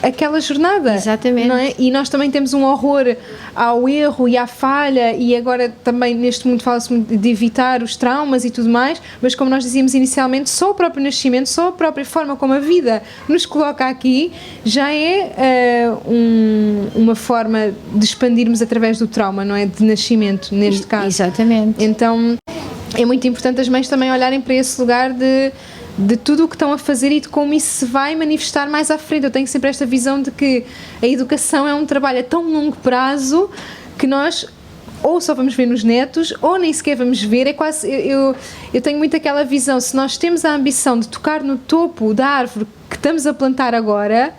Speaker 2: aquela jornada.
Speaker 3: Exatamente.
Speaker 2: Não é? E nós também temos um horror ao erro e à falha, e agora também neste mundo fala-se muito de evitar os traumas e tudo mais, mas como nós dizíamos inicialmente, só o próprio nascimento, só a própria forma como a vida nos coloca aqui, já é uma forma de expandirmos através do trauma, não é? De nascimento, neste caso.
Speaker 3: Exatamente.
Speaker 2: Então é muito importante as mães também olharem para esse lugar de tudo o que estão a fazer e de como isso se vai manifestar mais à frente. Eu tenho sempre esta visão de que a educação é um trabalho a tão longo prazo que nós ou só vamos ver nos netos ou nem sequer vamos ver. É quase, eu tenho muito aquela visão, se nós temos a ambição de tocar no topo da árvore que estamos a plantar agora,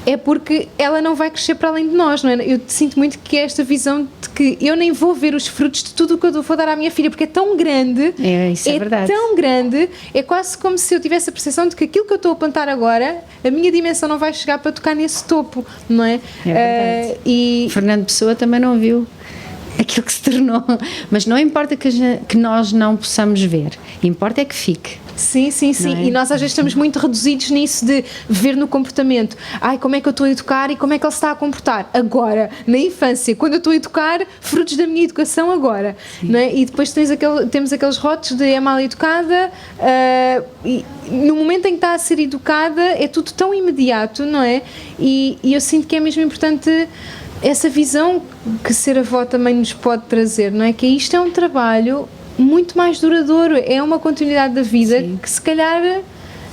Speaker 2: é porque ela não vai crescer para além de nós, não é? Eu sinto muito que é esta visão de que eu nem vou ver os frutos de tudo o que eu vou dar à minha filha, porque é tão grande,
Speaker 3: isso é verdade.
Speaker 2: Tão grande, é quase como se eu tivesse a percepção de que aquilo que eu estou a plantar agora, a minha dimensão não vai chegar para tocar nesse topo, não é?
Speaker 3: É verdade. Fernando Pessoa também não viu aquilo que se tornou, mas não importa que nós não possamos ver, importa é que fique.
Speaker 2: Sim, é? E nós às vezes estamos muito reduzidos nisso de ver no comportamento. Ai, como é que eu estou a educar e como é que ele se está a comportar agora, na infância, quando eu estou a educar, frutos da minha educação agora, não é? E depois temos aqueles rótulos de é mal educada, e no momento em que está a ser educada é tudo tão imediato, não é? E eu sinto que é mesmo importante essa visão que ser avó também nos pode trazer, não é? Que isto é um trabalho muito mais duradouro, é uma continuidade da vida. Sim. Que se calhar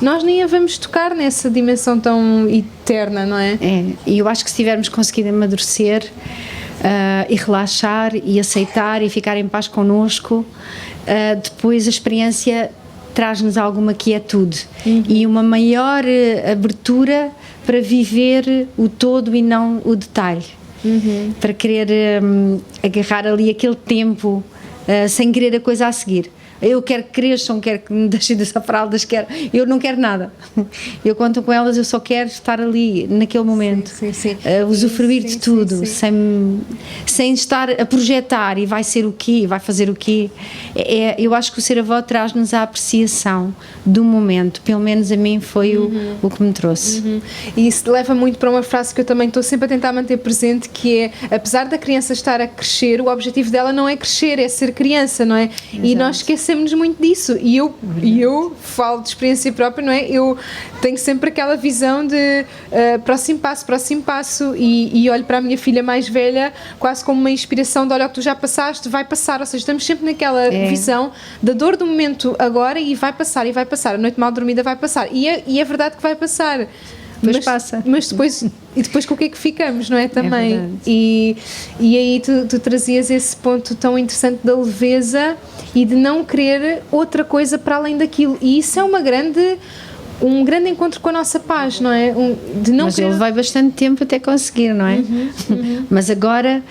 Speaker 2: nós nem a vamos tocar nessa dimensão tão eterna, não é?
Speaker 3: E eu acho que se tivermos conseguido amadurecer e relaxar e aceitar e ficar em paz connosco, depois a experiência traz-nos alguma quietude e uma maior abertura para viver o todo e não o detalhe, para querer agarrar ali aquele tempo sem querer a coisa a seguir. Eu quero que cresçam, quero que me deixem das fraldas, eu não quero nada. Eu conto com elas, eu só quero estar ali naquele momento, usufruir de tudo, sem estar a projetar e vai ser o quê, vai fazer o quê. Eu acho que o ser avó traz-nos a apreciação do momento, pelo menos a mim foi o que me trouxe.
Speaker 2: E isso leva muito para uma frase que eu também estou sempre a tentar manter presente, que é, apesar da criança estar a crescer, o objetivo dela não é crescer, é ser criança, não é? Exato. E nós esquecemos muito disso, e eu falo de experiência própria, não é? Eu tenho sempre aquela visão de próximo passo, e olho para a minha filha mais velha quase como uma inspiração de olha o que tu já passaste, vai passar, ou seja, estamos sempre naquela visão da dor do momento agora e vai passar, a noite mal dormida vai passar, e é verdade que vai passar. Mas depois com o que é que ficamos, não é? Também. E aí tu trazias esse ponto tão interessante da leveza e de não querer outra coisa para além daquilo. E isso é um grande encontro com a nossa paz, não é?
Speaker 3: Mas ele vai bastante tempo até conseguir, não é? Mas agora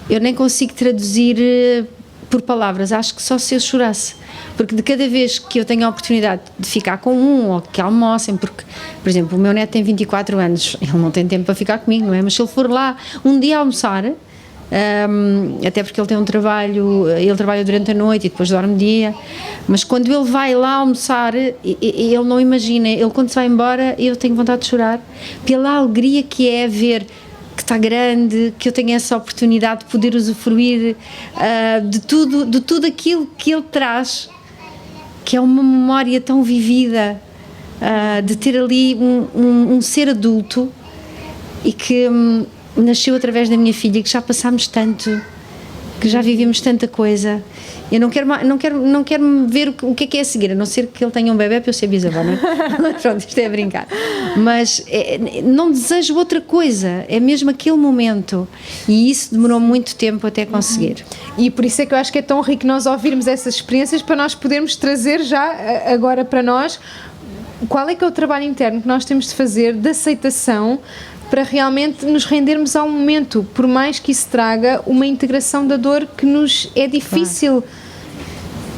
Speaker 3: eu nem consigo traduzir por palavras, acho que só se eu chorasse. Porque de cada vez que eu tenho a oportunidade de ficar com ou que almocem, porque, por exemplo, o meu neto tem 24 anos, ele não tem tempo para ficar comigo, não é? Mas se ele for lá um dia almoçar, até porque ele tem um trabalho, ele trabalha durante a noite e depois dorme dia, mas quando ele vai lá almoçar, ele não imagina, ele quando se vai embora, eu tenho vontade de chorar, pela alegria que é ver que está grande, que eu tenho essa oportunidade de poder usufruir de tudo aquilo que ele traz, que é uma memória tão vivida, de ter ali um ser adulto e que nasceu através da minha filha, que já passámos tanto, que já vivemos tanta coisa. Eu não quero ver o que é a seguir, a não ser que ele tenha um bebê para eu ser bisavó, não é? Pronto, isto é a brincar. Mas não desejo outra coisa, é mesmo aquele momento. E isso demorou muito tempo até conseguir.
Speaker 2: E por isso é que eu acho que é tão rico nós ouvirmos essas experiências para nós podermos trazer já agora para nós qual é que é o trabalho interno que nós temos de fazer de aceitação para realmente nos rendermos ao momento, por mais que isso traga uma integração da dor que nos é difícil. Claro.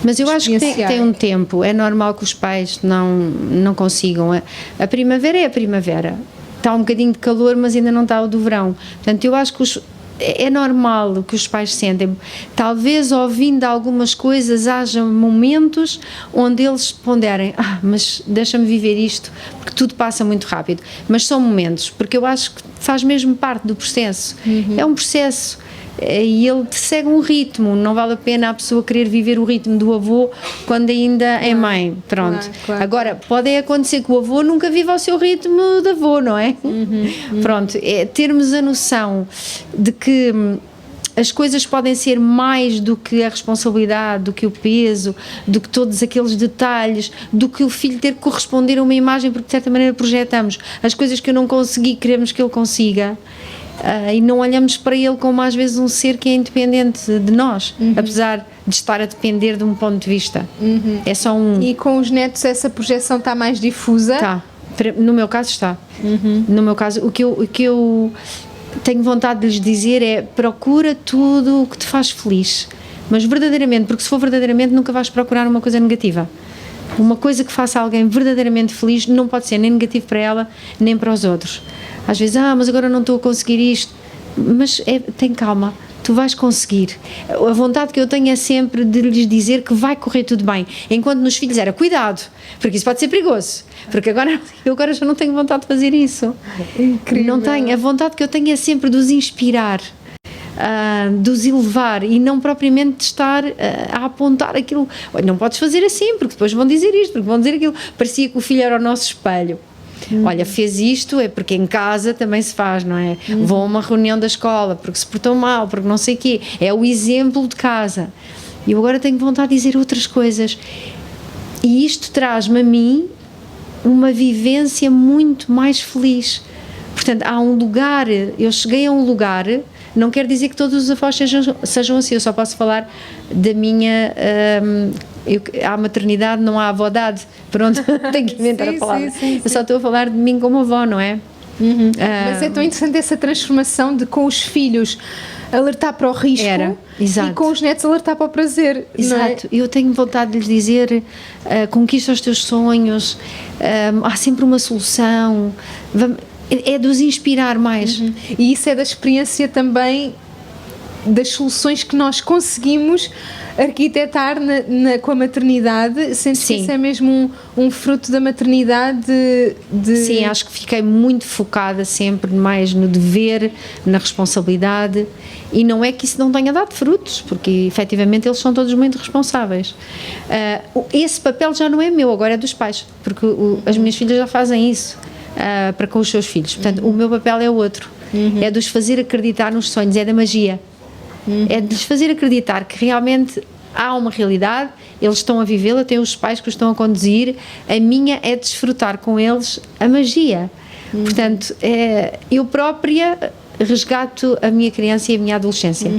Speaker 3: Mas eu acho que tem um tempo, é normal que os pais não consigam. A primavera é a primavera, está um bocadinho de calor, mas ainda não está o do verão. Portanto, eu acho que é normal o que os pais sentem. Talvez ouvindo algumas coisas haja momentos onde eles ponderem, mas deixa-me viver isto, porque tudo passa muito rápido. Mas são momentos, porque eu acho que faz mesmo parte do processo. É um processo e ele segue um ritmo, não vale a pena a pessoa querer viver o ritmo do avô quando ainda é mãe, pronto. Claro. Agora, pode acontecer que o avô nunca viva o seu ritmo de avô, não é? Pronto, é termos a noção de que as coisas podem ser mais do que a responsabilidade, do que o peso, do que todos aqueles detalhes, do que o filho ter que corresponder a uma imagem, porque de certa maneira projetamos as coisas que eu não consegui, queremos que ele consiga. E não olhamos para ele como às vezes um ser que é independente de nós, apesar de estar a depender de um ponto de vista. É só
Speaker 2: E com os netos essa projeção está mais difusa?
Speaker 3: Está, no meu caso está. No meu caso, o que eu tenho vontade de lhes dizer é: procura tudo o que te faz feliz, mas verdadeiramente, porque se for verdadeiramente nunca vais procurar uma coisa negativa. Uma coisa que faça alguém verdadeiramente feliz não pode ser nem negativo para ela, nem para os outros. Às vezes, mas agora não estou a conseguir isto. Mas tem calma, tu vais conseguir. A vontade que eu tenho é sempre de lhes dizer que vai correr tudo bem. Enquanto nos filhos era cuidado, porque isso pode ser perigoso. Porque eu agora já não tenho vontade de fazer isso.
Speaker 2: Incrível.
Speaker 3: Não tenho. A vontade que eu tenho é sempre de os inspirar, de os elevar e não propriamente de estar a apontar aquilo. Olha, não podes fazer assim, porque depois vão dizer isto, porque vão dizer aquilo. Parecia que o filho era o nosso espelho. Olha, fez isto, é porque em casa também se faz, não é? Vão a uma reunião da escola porque se portou mal, porque não sei o quê. É o exemplo de casa. E eu agora tenho vontade de dizer outras coisas. E isto traz-me a mim uma vivência muito mais feliz. Portanto, há um lugar, eu cheguei a um lugar, não quer dizer que todos os avós sejam assim, eu só posso falar da minha... há maternidade, não há avodade, pronto, tenho que inventar a palavra. Eu só estou a falar de mim como avó, não é?
Speaker 2: Mas é tão interessante essa transformação de com os filhos alertar para o risco e com os netos alertar para o prazer.
Speaker 3: Exato, eu tenho vontade de lhes dizer, conquista os teus sonhos, há sempre uma solução, é de os inspirar mais.
Speaker 2: E isso é da experiência também das soluções que nós conseguimos arquitetar com a maternidade, sendo que isso é mesmo um fruto da maternidade
Speaker 3: Sim, acho que fiquei muito focada sempre mais no dever, na responsabilidade, e não é que isso não tenha dado frutos, porque efetivamente eles são todos muito responsáveis. Esse papel já não é meu, agora é dos pais, porque as minhas filhas já fazem isso para com os seus filhos, portanto o meu papel é outro, é de os fazer acreditar nos sonhos, é da magia. É de lhes fazer acreditar que realmente há uma realidade, eles estão a vivê-la, têm os pais que os estão a conduzir, a minha é desfrutar com eles a magia. Portanto, eu própria resgato a minha criança e a minha adolescência,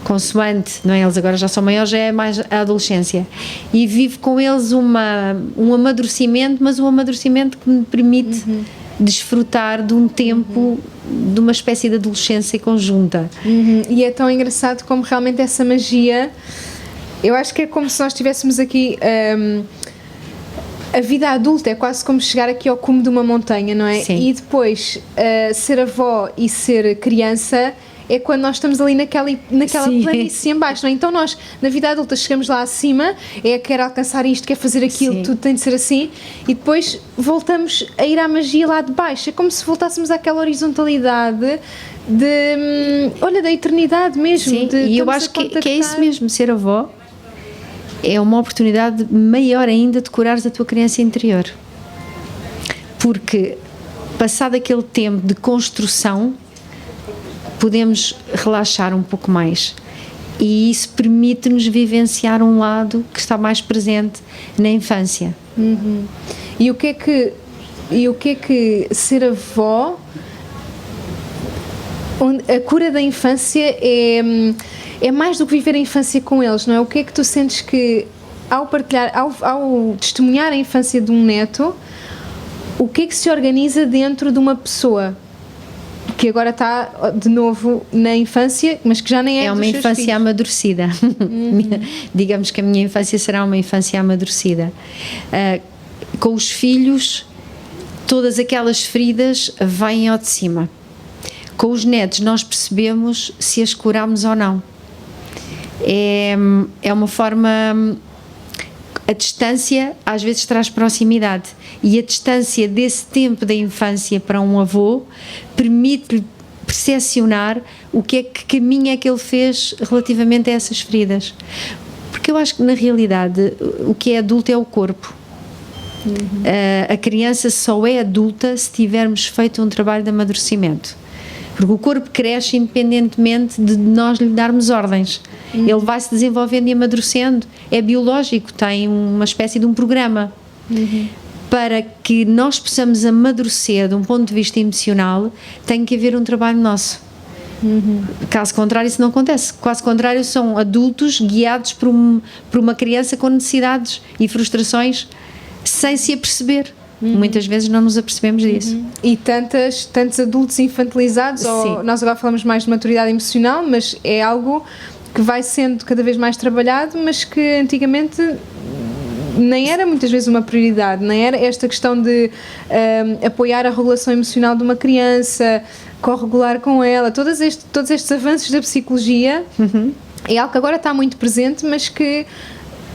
Speaker 3: consoante, não é? Eles agora já são maiores, já é mais a adolescência, e vivo com eles um amadurecimento, mas um amadurecimento que me permite desfrutar de um tempo, de uma espécie de adolescência conjunta.
Speaker 2: E é tão engraçado como realmente essa magia, eu acho que é como se nós estivéssemos aqui, a vida adulta é quase como chegar aqui ao cume de uma montanha, não é?
Speaker 3: Sim.
Speaker 2: E depois ser avó e ser criança é quando nós estamos ali naquela
Speaker 3: Sim.
Speaker 2: planície em baixo, não é? Então nós, na vida adulta, chegamos lá acima, quer alcançar isto, quer fazer aquilo,
Speaker 3: Sim.
Speaker 2: tudo tem de ser assim, e depois voltamos a ir à magia lá de baixo. É como se voltássemos àquela horizontalidade da eternidade mesmo.
Speaker 3: Sim,
Speaker 2: de
Speaker 3: e eu
Speaker 2: estamos
Speaker 3: acho
Speaker 2: a
Speaker 3: que é
Speaker 2: contactar.
Speaker 3: isso mesmo, ser avó é uma oportunidade maior ainda de curares a tua criança interior. Porque, passado aquele tempo de construção, podemos relaxar um pouco mais. E isso permite-nos vivenciar um lado que está mais presente na infância.
Speaker 2: E o que é que ser avó, a cura da infância é mais do que viver a infância com eles, não é? O que é que tu sentes que, ao partilhar, ao testemunhar a infância de um neto, o que é que se organiza dentro de uma pessoa que agora está de novo na infância, mas que já nem é
Speaker 3: uma
Speaker 2: dos seus
Speaker 3: infância
Speaker 2: filhos?
Speaker 3: amadurecida. Digamos que a minha infância será uma infância amadurecida. Com os filhos, todas aquelas feridas vêm ao de cima. Com os netos, nós percebemos se as curamos ou não. É uma forma. A distância às vezes traz proximidade, e a distância desse tempo da infância para um avô permite-lhe percepcionar o que caminho é que ele fez relativamente a essas feridas. Porque eu acho que, na realidade, o que é adulto é o corpo. A criança só é adulta se tivermos feito um trabalho de amadurecimento. Porque o corpo cresce independentemente de nós lhe darmos ordens. Ele vai se desenvolvendo e amadurecendo. É biológico, tem uma espécie de um programa. Para que nós possamos amadurecer de um ponto de vista emocional, tem que haver um trabalho nosso. Caso contrário, isso não acontece. Caso contrário, são adultos guiados por uma criança com necessidades e frustrações sem se aperceber. Muitas vezes não nos apercebemos disso.
Speaker 2: E tantos adultos infantilizados, ou nós agora falamos mais de maturidade emocional, mas é algo que vai sendo cada vez mais trabalhado, mas que antigamente nem era muitas vezes uma prioridade, nem era esta questão de apoiar a regulação emocional de uma criança, corregular com ela, todos estes avanços da psicologia, é algo que agora está muito presente, mas que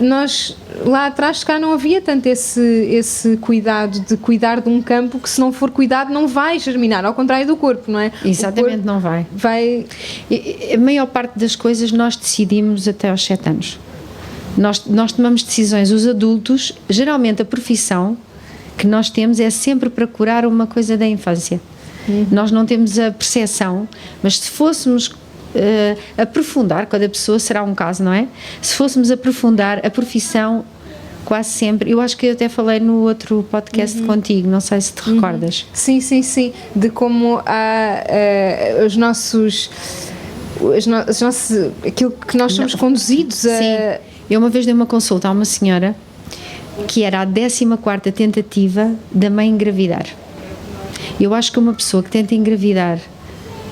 Speaker 2: nós lá atrás se calhar não havia tanto esse cuidado de cuidar de um campo que, se não for cuidado, não vai germinar, ao contrário do corpo, não é?
Speaker 3: Exatamente, não vai. A maior parte das coisas nós decidimos até aos 7 anos. Nós tomamos decisões, os adultos, geralmente a profissão que nós temos é sempre para curar uma coisa da infância. Nós não temos a percepção, mas se fôssemos aprofundar, cada pessoa será um caso, não é? Se fôssemos aprofundar a profissão, quase sempre, eu acho que eu até falei no outro podcast contigo, não sei se te recordas.
Speaker 2: Sim, de como há os nossos aquilo que nós somos conduzidos a...
Speaker 3: Sim, eu uma vez dei uma consulta a uma senhora que era a 14ª tentativa da mãe engravidar. Eu acho que uma pessoa que tenta engravidar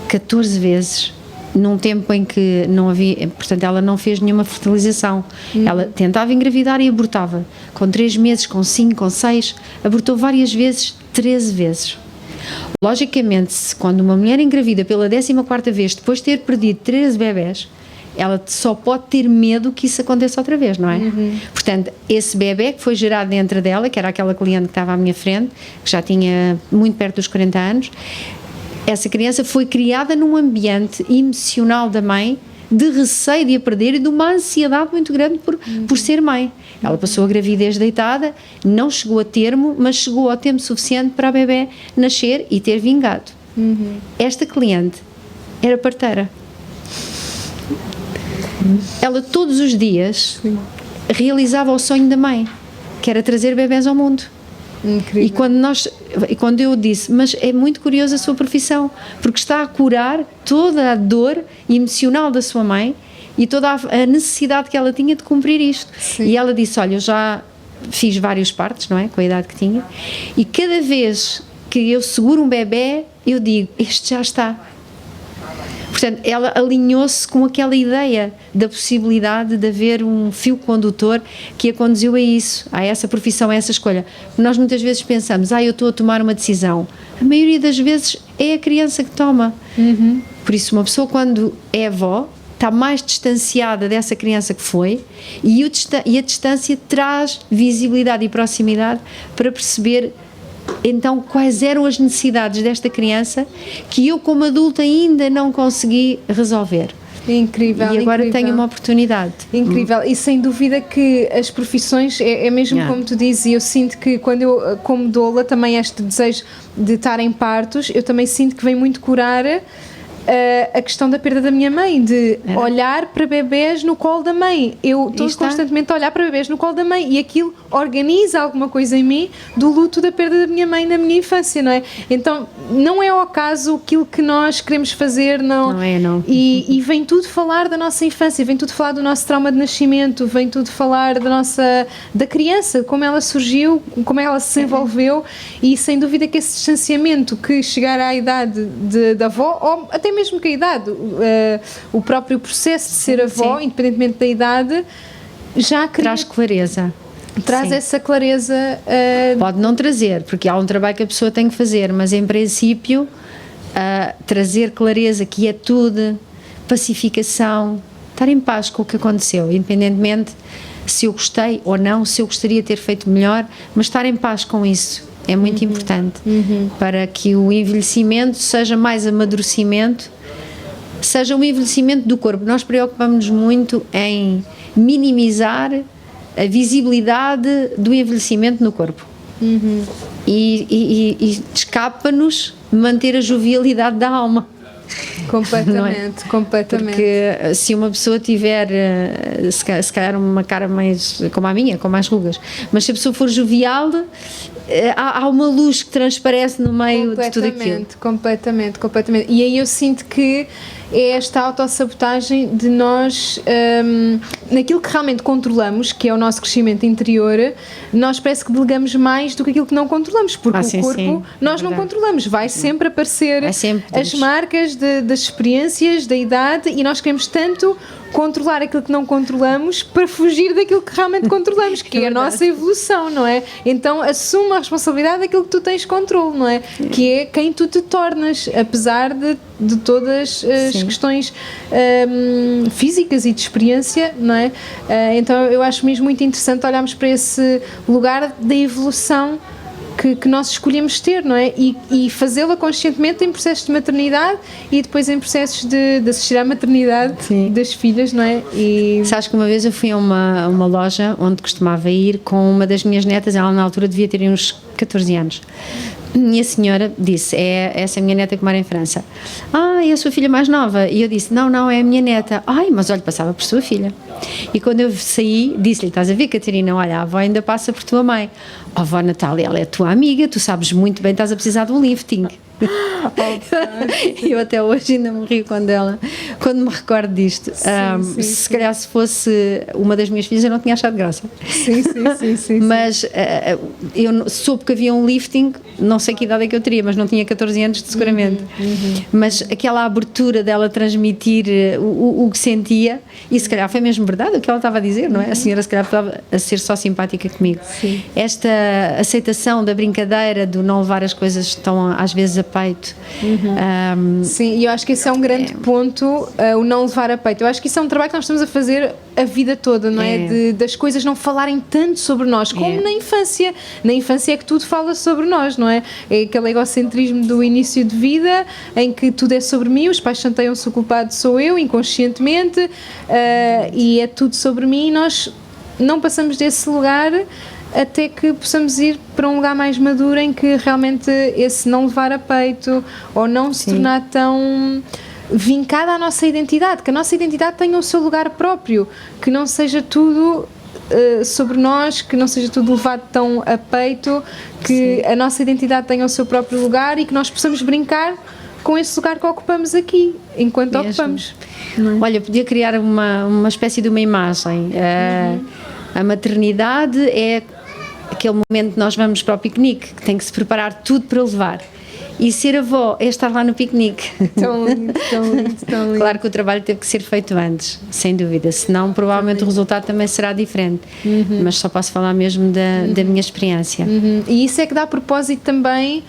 Speaker 3: 14 vezes num tempo em que não havia, portanto ela não fez nenhuma fertilização, ela tentava engravidar e abortava, com 3 meses, com 5, com 6, abortou várias vezes, 13 vezes. Logicamente, quando uma mulher engravida pela 14ª vez, depois de ter perdido 13 bebés, ela só pode ter medo que isso aconteça outra vez, não é? Portanto, esse bebé que foi gerado dentro dela, que era aquela cliente que estava à minha frente, que já tinha muito perto dos 40 anos, essa criança foi criada num ambiente emocional da mãe, de receio de a perder e de uma ansiedade muito grande por ser mãe. Ela passou a gravidez deitada, não chegou a termo, mas chegou ao tempo suficiente para a bebé nascer e ter vingado. Esta cliente era parteira. Ela todos os dias realizava o sonho da mãe, que era trazer bebés ao mundo.
Speaker 2: Incrível.
Speaker 3: E quando eu disse, mas é muito curiosa a sua profissão, porque está a curar toda a dor emocional da sua mãe e toda a necessidade que ela tinha de cumprir isto.
Speaker 2: Sim.
Speaker 3: E ela disse, olha, eu já fiz vários partos, não é, com a idade que tinha, e cada vez que eu seguro um bebé, eu digo, este já está. Portanto, ela alinhou-se com aquela ideia da possibilidade de haver um fio condutor que a conduziu a isso, a essa profissão, a essa escolha. Nós muitas vezes pensamos, eu estou a tomar uma decisão. A maioria das vezes é a criança que toma. Por isso, uma pessoa, quando é avó, está mais distanciada dessa criança que foi, e a distância traz visibilidade e proximidade para perceber então quais eram as necessidades desta criança que eu, como adulta, ainda não consegui resolver.
Speaker 2: Incrível.
Speaker 3: E agora
Speaker 2: incrível.
Speaker 3: tenho uma oportunidade.
Speaker 2: Incrível, e sem dúvida que as profissões é mesmo como tu dizes, e eu sinto que quando eu, como doula, também este desejo de estar em partos, eu também sinto que vem muito curar a questão da perda da minha mãe, de olhar para bebés no colo da mãe. Eu estou constantemente a olhar para bebés no colo da mãe, e aquilo organiza alguma coisa em mim do luto da perda da minha mãe na minha infância, não é? Então não é ao acaso aquilo que nós queremos fazer, não
Speaker 3: é, não.
Speaker 2: E vem tudo falar da nossa infância, vem tudo falar do nosso trauma de nascimento, vem tudo falar da criança, como ela surgiu, como ela se desenvolveu, e sem dúvida que esse distanciamento que chegar à idade da avó, ou até mesmo que a idade, o próprio processo de ser avó, independentemente da idade, já
Speaker 3: traz clareza.
Speaker 2: Traz essa clareza.
Speaker 3: Pode não trazer, porque há um trabalho que a pessoa tem que fazer, mas em princípio trazer clareza, quietude, pacificação, estar em paz com o que aconteceu, independentemente se eu gostei ou não, se eu gostaria de ter feito melhor, mas estar em paz com isso é muito importante para que o envelhecimento seja mais amadurecimento, seja um envelhecimento do corpo. Nós preocupamos-nos muito em minimizar a visibilidade do envelhecimento no corpo e escapa-nos manter a jovialidade da alma.
Speaker 2: Completamente, completamente.
Speaker 3: Porque se uma pessoa tiver se calhar uma cara mais como a minha, com mais rugas, mas se a pessoa for jovial, há uma luz que transparece no meio de tudo aquilo.
Speaker 2: Completamente. E aí eu sinto que é esta autossabotagem de nós, naquilo que realmente controlamos, que é o nosso crescimento interior, nós parece que delegamos mais do que aquilo que não controlamos, porque o corpo nós não controlamos, vai sempre aparecer as marcas das experiências, da idade, e nós queremos tanto controlar aquilo que não controlamos para fugir daquilo que realmente controlamos, que é a nossa evolução, não é? Então assume a responsabilidade daquilo que tu tens controle, não é? Que é quem tu te tornas, apesar de todas as questões físicas e de experiência, não é? Então eu acho mesmo muito interessante olharmos para esse lugar da evolução que nós escolhemos ter, não é? E fazê-la conscientemente em processos de maternidade e depois em processos de assistir à maternidade das filhas, não é? E
Speaker 3: sabes que uma vez eu fui a uma loja onde costumava ir com uma das minhas netas, ela na altura devia ter uns 14 anos. E a senhora disse, essa é a minha neta que mora em França. É a sua filha mais nova? E eu disse, não, é a minha neta. Mas olha, passava por sua filha. E quando eu saí, disse-lhe, estás a ver, Catarina, olha, a avó ainda passa por tua mãe. A avó Natália, ela é a tua amiga, tu sabes muito bem, estás a precisar de um lifting. Eu até hoje ainda me rio quando me recordo disto. Se calhar se fosse uma das minhas filhas eu não tinha achado graça.
Speaker 2: Sim.
Speaker 3: Mas eu soube que havia um lifting, não sei que idade é que eu teria, mas não tinha 14 anos de seguramente. Mas aquela abertura dela transmitir o que sentia, e se calhar foi mesmo verdade o que ela estava a dizer, não é? A senhora se calhar estava a ser só simpática comigo. Esta aceitação da brincadeira, do não levar as coisas tão às vezes a peito.
Speaker 2: Sim, e eu acho que esse é um grande ponto, o não levar a peito. Eu acho que isso é um trabalho que nós estamos a fazer a vida toda, não é? Das coisas não falarem tanto sobre nós, como na infância. Na infância é que tudo fala sobre nós, não é? É aquele egocentrismo do início de vida, em que tudo é sobre mim, os pais chanteiam-se, o culpado sou eu, inconscientemente, e é tudo sobre mim, e nós não passamos desse lugar até que possamos ir para um lugar mais maduro em que realmente esse não levar a peito ou não se tornar tão vincada à nossa identidade, que a nossa identidade tenha o seu lugar próprio, que não seja tudo sobre nós, que não seja tudo levado tão a peito, que a nossa identidade tenha o seu próprio lugar e que nós possamos brincar com esse lugar que ocupamos aqui, enquanto ocupamos.
Speaker 3: Olha, eu podia criar uma espécie de uma imagem. A maternidade é aquele momento que nós vamos para o piquenique, que tem que se preparar tudo para levar. E ser avó é estar lá no piquenique.
Speaker 2: Tão lindo.
Speaker 3: Claro que o trabalho teve que ser feito antes, sem dúvida, senão provavelmente o resultado também será diferente. Mas só posso falar mesmo da minha experiência.
Speaker 2: E isso é que dá propósito também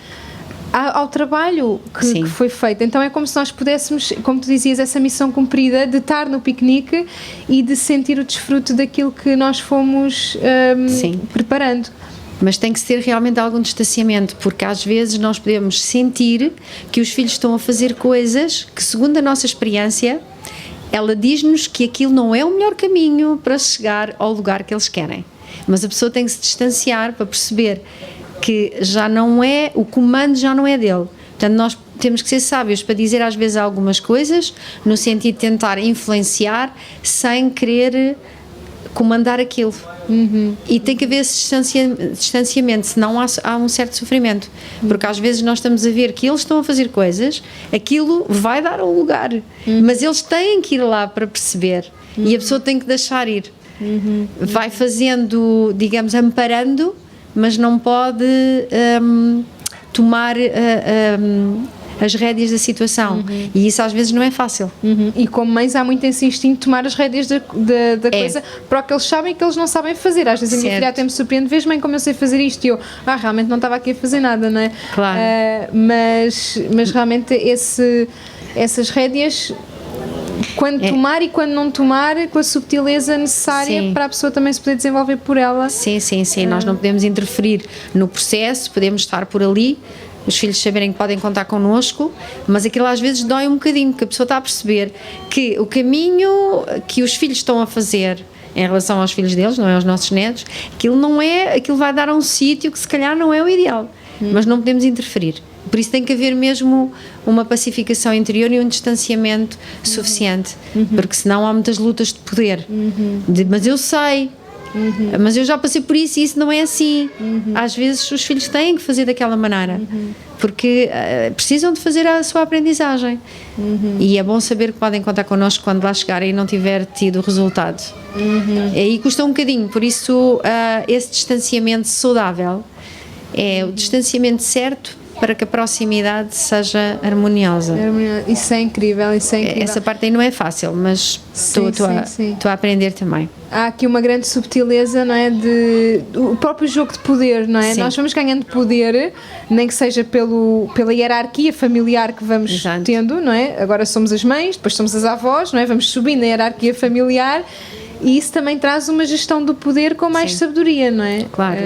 Speaker 2: ao trabalho que foi feito. Então é como se nós pudéssemos, como tu dizias, essa missão cumprida de estar no piquenique e de sentir o desfrute daquilo que nós fomos preparando.
Speaker 3: Mas tem que ser realmente algum distanciamento, porque às vezes nós podemos sentir que os filhos estão a fazer coisas que, segundo a nossa experiência, ela diz-nos que aquilo não é o melhor caminho para chegar ao lugar que eles querem. Mas a pessoa tem que se distanciar para perceber que já não é, o comando já não é dele. Portanto, nós temos que ser sábios para dizer às vezes algumas coisas, no sentido de tentar influenciar, sem querer comandar aquilo. E tem que haver esse distanciamento, senão há um certo sofrimento, porque às vezes nós estamos a ver que eles estão a fazer coisas, aquilo vai dar ao lugar, mas eles têm que ir lá para perceber, e a pessoa tem que deixar ir. Vai fazendo, digamos, amparando, mas não pode tomar as rédeas da situação, e isso às vezes não é fácil.
Speaker 2: E como mães há muito esse instinto de tomar as rédeas da coisa para o que eles sabem que eles não sabem fazer. Às vezes a minha filha até me surpreende, vês mãe como eu sei fazer isto, e eu, realmente não estava aqui a fazer nada, não é?
Speaker 3: Claro.
Speaker 2: Mas realmente essas rédeas, quando tomar e quando não tomar, com a subtileza necessária para a pessoa também se poder desenvolver por ela.
Speaker 3: Sim, nós não podemos interferir no processo, podemos estar por ali, os filhos saberem que podem contar connosco, mas aquilo às vezes dói um bocadinho, porque a pessoa está a perceber que o caminho que os filhos estão a fazer em relação aos filhos deles, não é aos nossos netos, aquilo vai dar a um sítio que se calhar não é o ideal, mas não podemos interferir. Por isso tem que haver mesmo uma pacificação interior e um distanciamento suficiente, porque senão há muitas lutas de poder, mas eu sei, mas eu já passei por isso e isso não é assim. Às vezes os filhos têm que fazer daquela maneira, porque precisam de fazer a sua aprendizagem, e é bom saber que podem contar connosco quando lá chegarem e não tiver tido resultado. Aí custa um bocadinho, por isso esse distanciamento saudável é o distanciamento certo para que a proximidade seja harmoniosa.
Speaker 2: Isso é incrível, isso é incrível.
Speaker 3: Essa parte aí não é fácil, mas estou a aprender também.
Speaker 2: Há aqui uma grande subtileza, não é? O próprio jogo de poder, não é? Nós vamos ganhando poder, nem que seja pela hierarquia familiar que vamos tendo, não é? Agora somos as mães, depois somos as avós, não é? Vamos subindo a hierarquia familiar. E isso também traz uma gestão do poder com mais sabedoria, não é?
Speaker 3: Claro.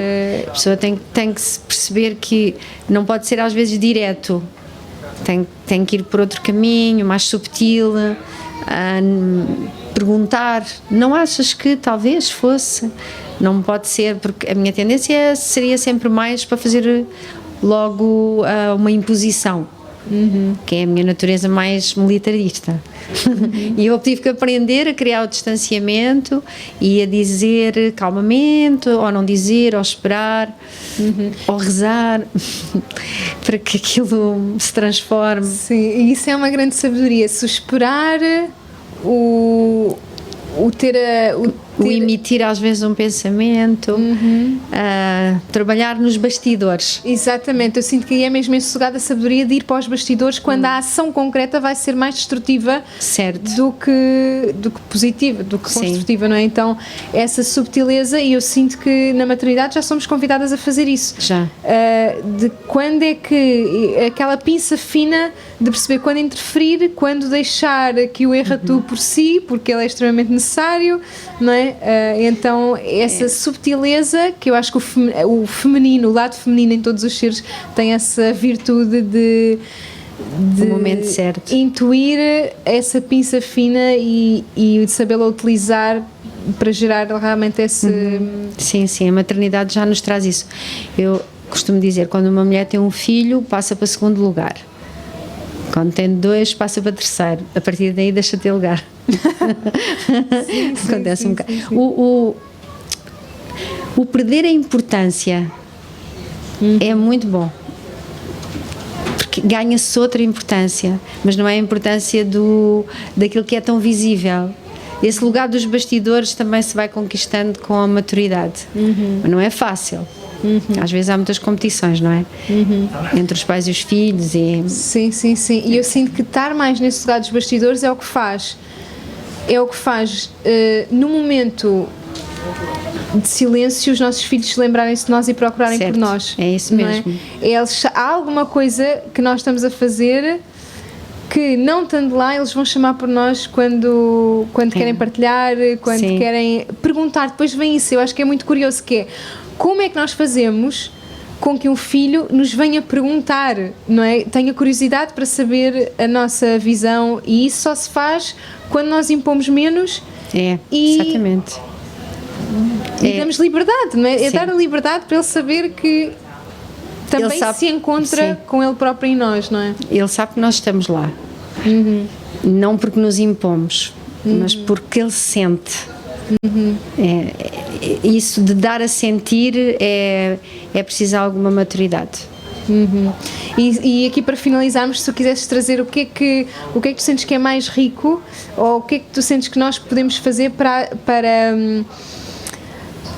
Speaker 3: A pessoa tem que se perceber que não pode ser às vezes direto, tem que ir por outro caminho, mais subtil, perguntar, não achas que talvez fosse? Não pode ser, porque a minha tendência seria sempre mais para fazer logo uma imposição. Que é a minha natureza mais militarista. E eu tive que aprender a criar o distanciamento e a dizer calmamente, ou não dizer, ou esperar, ou rezar, para que aquilo se transforme.
Speaker 2: Sim, e isso é uma grande sabedoria, se esperar, o
Speaker 3: emitir às vezes um pensamento, trabalhar nos bastidores.
Speaker 2: Exatamente, eu sinto que é mesmo ensossegada a sabedoria de ir para os bastidores quando a ação concreta vai ser mais destrutiva do que positiva, do que construtiva, não é? Então, essa subtileza, e eu sinto que na maternidade já somos convidadas a fazer isso.
Speaker 3: Já.
Speaker 2: De quando é que aquela pinça fina de perceber quando interferir, quando deixar que o erro atue por si, porque ele é extremamente necessário, não é? Então essa subtileza, que eu acho que o feminino, o lado feminino em todos os seres tem essa virtude de
Speaker 3: o momento certo,
Speaker 2: intuir essa pinça fina e de sabê-la utilizar para gerar realmente esse...
Speaker 3: Sim, a maternidade já nos traz isso. Eu costumo dizer, quando uma mulher tem um filho, passa para segundo lugar. Quando tem 2, passa para terceiro. A partir daí deixa de ter lugar. Acontece um bocado. O perder a importância é muito bom. Porque ganha-se outra importância, mas não é a importância daquilo que é tão visível. Esse lugar dos bastidores também se vai conquistando com a maturidade. Mas não é fácil. Às vezes há muitas competições, não é? Entre os pais e os filhos.
Speaker 2: Sim. E eu sinto que estar mais nesse lugar dos bastidores é o que faz no momento de silêncio, os nossos filhos se lembrarem-se de nós e procurarem
Speaker 3: Certo.
Speaker 2: por nós.
Speaker 3: É isso
Speaker 2: não
Speaker 3: mesmo.
Speaker 2: Há alguma coisa que nós estamos a fazer que, não estando lá, eles vão chamar por nós quando querem partilhar, quando
Speaker 3: Sim.
Speaker 2: querem perguntar. Depois vem isso, eu acho que é muito curioso, que é como é que nós fazemos com que um filho nos venha perguntar, não é? Tenha curiosidade para saber a nossa visão, e isso só se faz quando nós impomos menos e
Speaker 3: Exatamente.
Speaker 2: damos liberdade, não é? É
Speaker 3: Sim.
Speaker 2: dar a liberdade para ele saber que também
Speaker 3: Ele sabe-
Speaker 2: se encontra
Speaker 3: sim.
Speaker 2: com ele próprio em nós, não é?
Speaker 3: Ele sabe que nós estamos lá. Não porque nos impomos, mas porque ele sente. Isso de dar a sentir é preciso alguma maturidade.
Speaker 2: E aqui, para finalizarmos, se tu quisesses trazer o que é que tu sentes que é mais rico, ou o que é que tu sentes que nós podemos fazer para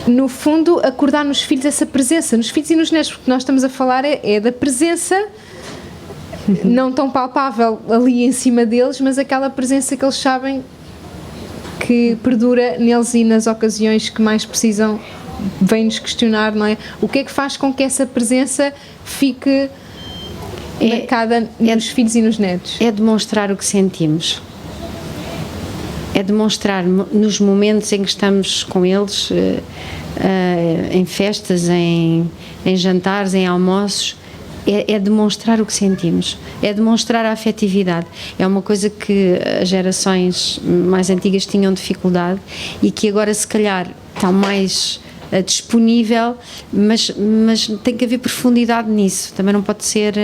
Speaker 2: no fundo, acordar nos filhos essa presença, nos filhos e nos netos, porque nós estamos a falar é da presença não tão palpável ali em cima deles, mas aquela presença que eles sabem que perdura neles, e nas ocasiões que mais precisam vem-nos questionar, não é? O que é que faz com que essa presença fique marcada nos filhos e nos netos?
Speaker 3: É demonstrar o que sentimos. É demonstrar nos momentos em que estamos com eles, em festas, em jantares, em almoços, é demonstrar o que sentimos, é demonstrar a afetividade. É uma coisa que as gerações mais antigas tinham dificuldade e que agora se calhar está mais disponível, mas tem que haver profundidade nisso, também não pode ser,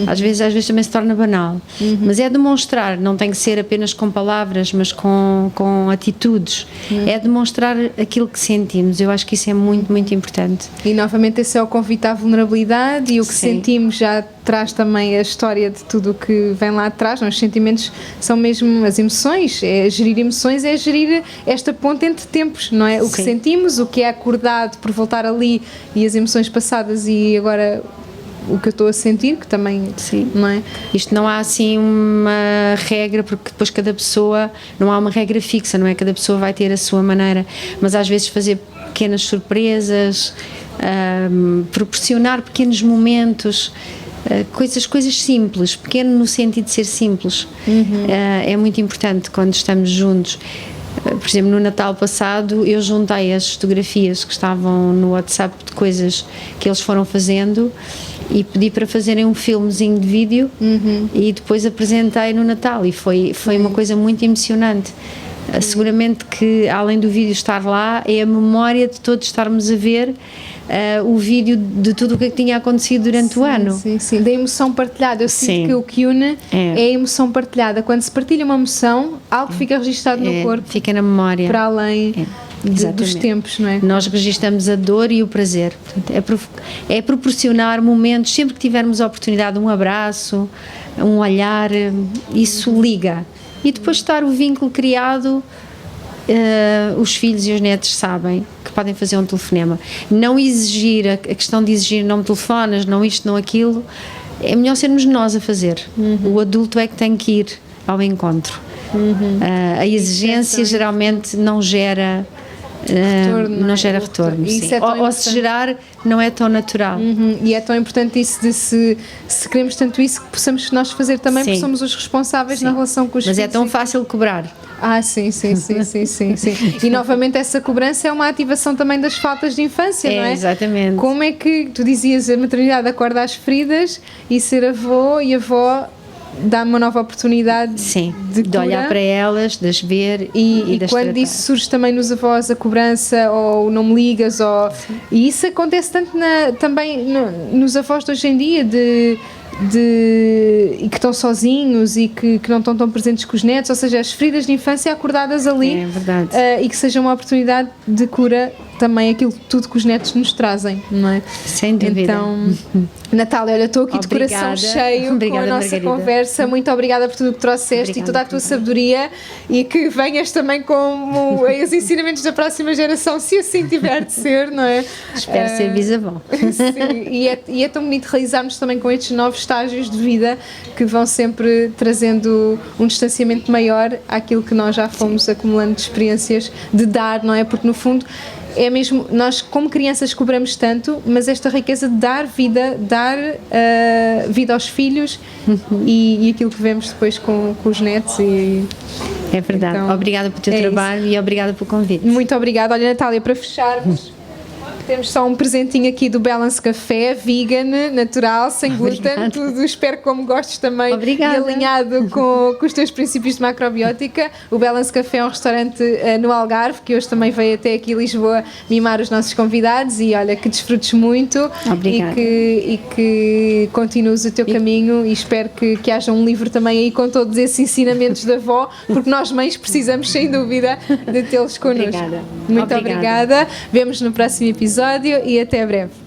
Speaker 3: às vezes também se torna banal, mas é demonstrar, não tem que ser apenas com palavras, mas com atitudes, é demonstrar aquilo que sentimos. Eu acho que isso é muito, muito importante.
Speaker 2: E novamente esse é o convite à vulnerabilidade, e o que
Speaker 3: Sim.
Speaker 2: sentimos já traz também a história de tudo o que vem lá atrás. Os sentimentos são mesmo as emoções, é gerir emoções, é gerir esta ponte entre tempos, não é? O que
Speaker 3: Sim.
Speaker 2: sentimos, o que é acordado por voltar ali, e as emoções passadas, e agora o que eu estou a sentir, que também,
Speaker 3: Sim.
Speaker 2: não é?
Speaker 3: Isto não há assim uma regra, porque depois cada pessoa, não há uma regra fixa, não é? Cada pessoa vai ter a sua maneira, mas às vezes fazer pequenas surpresas, proporcionar pequenos momentos, coisas simples, pequeno no sentido de ser simples, é muito importante quando estamos juntos. Por exemplo, no Natal passado eu juntei as fotografias que estavam no WhatsApp de coisas que eles foram fazendo e pedi para fazerem um filmezinho de vídeo e depois apresentei no Natal, e foi uma coisa muito emocionante. Seguramente que, além do vídeo estar lá, é a memória de todos estarmos a ver o vídeo de tudo o que tinha acontecido durante o ano.
Speaker 2: Sim, da emoção partilhada. Eu sinto
Speaker 3: Sim.
Speaker 2: que o que une é a emoção partilhada. Quando se partilha uma emoção, algo fica registado no corpo,
Speaker 3: Fica na memória.
Speaker 2: para além dos
Speaker 3: Exatamente.
Speaker 2: tempos, não é?
Speaker 3: Nós registramos a dor e o prazer. Portanto, é proporcionar momentos, sempre que tivermos a oportunidade, um abraço, um olhar, isso liga. E depois de estar o vínculo criado, os filhos e os netos sabem que podem fazer um telefonema. Não exigir, a questão de exigir não me telefonas, não isto, não aquilo, é melhor sermos nós a fazer. O adulto é que tem que ir ao encontro. A exigência geralmente não gera
Speaker 2: Retorno,
Speaker 3: não gera retorno,
Speaker 2: Isso
Speaker 3: sim.
Speaker 2: é tão
Speaker 3: Ou se
Speaker 2: importante.
Speaker 3: gerar, não é tão natural.
Speaker 2: E é tão importante isso de se queremos tanto isso, que possamos nós fazer também,
Speaker 3: Sim.
Speaker 2: porque somos os responsáveis
Speaker 3: Sim.
Speaker 2: na relação com os
Speaker 3: Mas
Speaker 2: filhos.
Speaker 3: é tão fácil cobrar.
Speaker 2: Sim. E novamente essa cobrança é uma ativação também das faltas de infância, não é?
Speaker 3: Exatamente.
Speaker 2: Como é que tu dizias, a maternidade acorda às feridas, e ser avô e avó dá-me uma nova oportunidade
Speaker 3: Sim,
Speaker 2: de
Speaker 3: de
Speaker 2: cura.
Speaker 3: olhar para elas, de as ver
Speaker 2: E
Speaker 3: de as
Speaker 2: quando
Speaker 3: tratar.
Speaker 2: isso surge também nos avós, a cobrança, ou não me ligas, e isso acontece tanto também nos avós de hoje em dia, e que estão sozinhos e que não estão tão presentes com os netos, ou seja, as feridas de infância acordadas ali,
Speaker 3: É verdade.
Speaker 2: e que seja uma oportunidade de cura também aquilo tudo que os netos nos trazem, não é?
Speaker 3: Sem dúvida.
Speaker 2: Então, Natália, olha, estou aqui de
Speaker 3: Obrigada.
Speaker 2: coração cheio
Speaker 3: Obrigada,
Speaker 2: com a nossa
Speaker 3: Margarida.
Speaker 2: conversa. Muito obrigada por tudo o que trouxeste
Speaker 3: Obrigada,
Speaker 2: e toda a tua sabedoria, e que venhas também com os ensinamentos da próxima geração, se assim tiver de ser, não é?
Speaker 3: Espero ser bisavó.
Speaker 2: Sim, e é tão bonito realizarmos também com estes novos estágios de vida que vão sempre trazendo um distanciamento maior àquilo que nós já fomos acumulando de experiências de dar, não é? Porque no fundo é mesmo, nós como crianças cobramos tanto, mas esta riqueza de dar vida, vida aos filhos e aquilo que vemos depois com os netos.
Speaker 3: É verdade.
Speaker 2: Então,
Speaker 3: obrigada pelo teu trabalho e obrigada pelo convite.
Speaker 2: Muito obrigada. Olha, Natália, para fecharmos, temos só um presentinho aqui do Balance Café, vegan, natural, sem glúten, tudo, espero que como gostes também.
Speaker 3: Obrigada.
Speaker 2: E alinhado com os teus princípios de macrobiótica. O Balance Café é um restaurante no Algarve, que hoje também veio até aqui a Lisboa mimar os nossos convidados, e olha, que desfrutes muito.
Speaker 3: Obrigada.
Speaker 2: E que continues o teu caminho, e espero que haja um livro também aí com todos esses ensinamentos da avó, porque nós mães precisamos sem dúvida de tê-los connosco.
Speaker 3: Obrigada.
Speaker 2: Muito obrigada. Vemo-nos no próximo episódio e até breve.